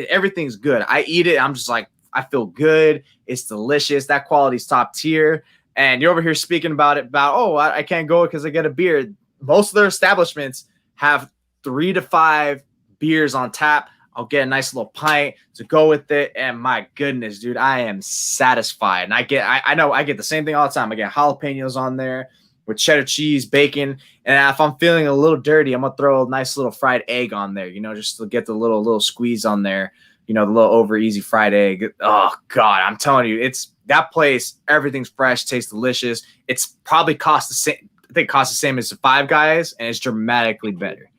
everything's good. I eat it. I'm just like, I feel good. It's delicious. That quality's top tier. And you're over here speaking about I can't go because I get a beer. Most of their establishments have 3 to 5 beers on tap. I'll get a nice little pint to go with it. And my goodness, dude, I am satisfied. And I know I get the same thing all the time. I get jalapenos on there with cheddar cheese, bacon. And if I'm feeling a little dirty, I'm going to throw a nice little fried egg on there, just to get the little squeeze on there, the little over easy fried egg. Oh God, I'm telling you, it's that place. Everything's fresh, tastes delicious. It's probably cost the same. I think it costs the same as the Five Guys, and it's dramatically better.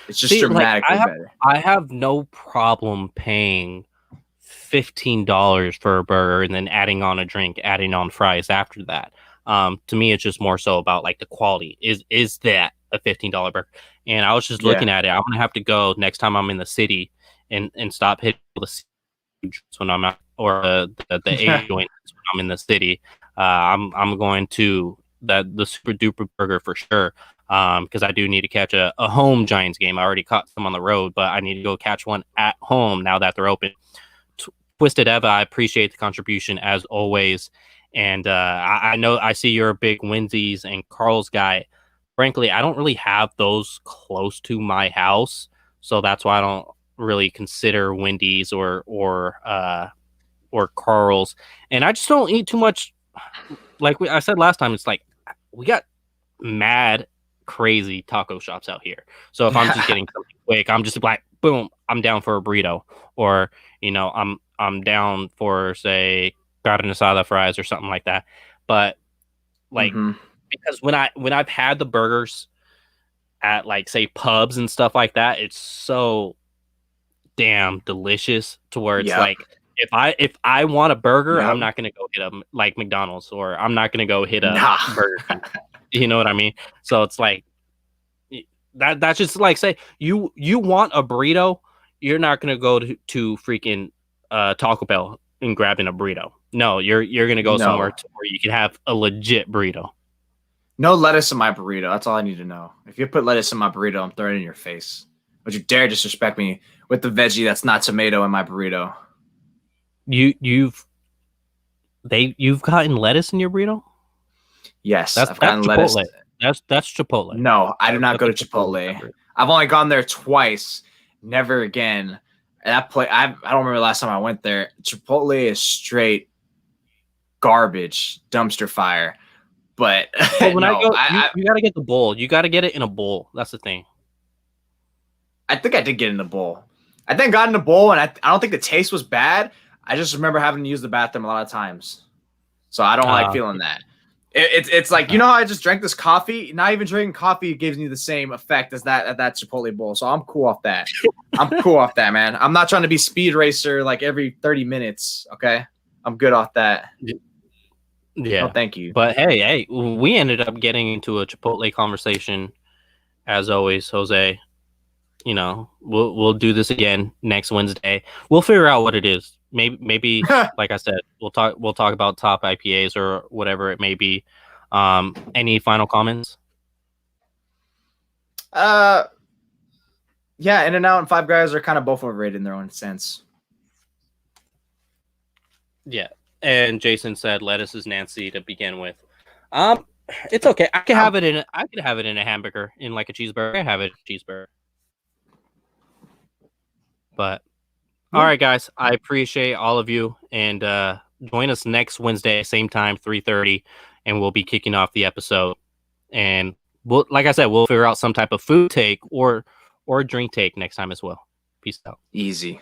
It's just dramatically better. I have no problem paying $15 for a burger and then adding on a drink, adding on fries after that. To me, it's just more so about like the quality. Is that a $15 burger? And I was just looking at it. I'm gonna have to go next time I'm in the city and stop hitting the when I'm out, or the A joint when I'm in the city. I'm going to the Super Duper Burger for sure. Because I do need to catch a home Giants game. I already caught some on the road, but I need to go catch one at home now that they're open. Twisted Eva, I appreciate the contribution as always. And I know I see you're a big Wendy's and Carl's guy. Frankly, I don't really have those close to my house, so that's why I don't really consider Wendy's or Carl's. And I just don't eat too much. Like I said last time, it's like we got mad crazy taco shops out here. So if I'm just getting something quick, I'm just like, boom, I'm down for a burrito, or I'm down for, say, carne asada fries or something like that. But like, because when I've had the burgers at, like, say, pubs and stuff like that, it's so damn delicious to where it's like, if I want a burger, I'm not gonna go hit a, like, McDonald's, or I'm not gonna go hit a Burger King. You know what I mean? So it's like that's just like, say you want a burrito, you're not gonna go to freaking Taco Bell and grabbing a burrito. No, you're gonna go somewhere where you can have a legit burrito. No lettuce in my burrito. That's all I need to know. If you put lettuce in my burrito, I'm throwing it in your face. Would you dare disrespect me with the veggie that's not tomato in my burrito? You've gotten lettuce in your burrito? Yes, I've gotten lettuce. That's Chipotle. No, I do not go to Chipotle. I've only gone there twice. Never again. And that place, I don't remember the last time I went there. Chipotle is straight garbage, dumpster fire. But when I go, you got to get the bowl. You got to get it in a bowl. That's the thing. I think I did get in the bowl. I think I got in the bowl, and I don't think the taste was bad. I just remember having to use the bathroom a lot of times. So I don't like feeling that. It's like, you know how I just drank this coffee? Not even drinking coffee gives me the same effect as that Chipotle bowl. So I'm cool off that. I'm cool off that, man. I'm not trying to be speed racer like every 30 minutes, okay? I'm good off that. Yeah. No, thank you. But hey, we ended up getting into a Chipotle conversation, as always, Jose. You know, we'll do this again next Wednesday. We'll figure out what it is. Maybe like I said, we'll talk about top IPAs or whatever it may be. Any final comments? Yeah, In-N-Out and Five Guys are kind of both overrated in their own sense. Yeah. And Jason said lettuce is Nancy to begin with. It's okay. I could have it in a hamburger, in like a cheeseburger. I have it in a cheeseburger. But all right, guys, I appreciate all of you, and join us next Wednesday, same time, 3:30, and we'll be kicking off the episode. And like I said, we'll figure out some type of food take or drink take next time as well. Peace out. Easy.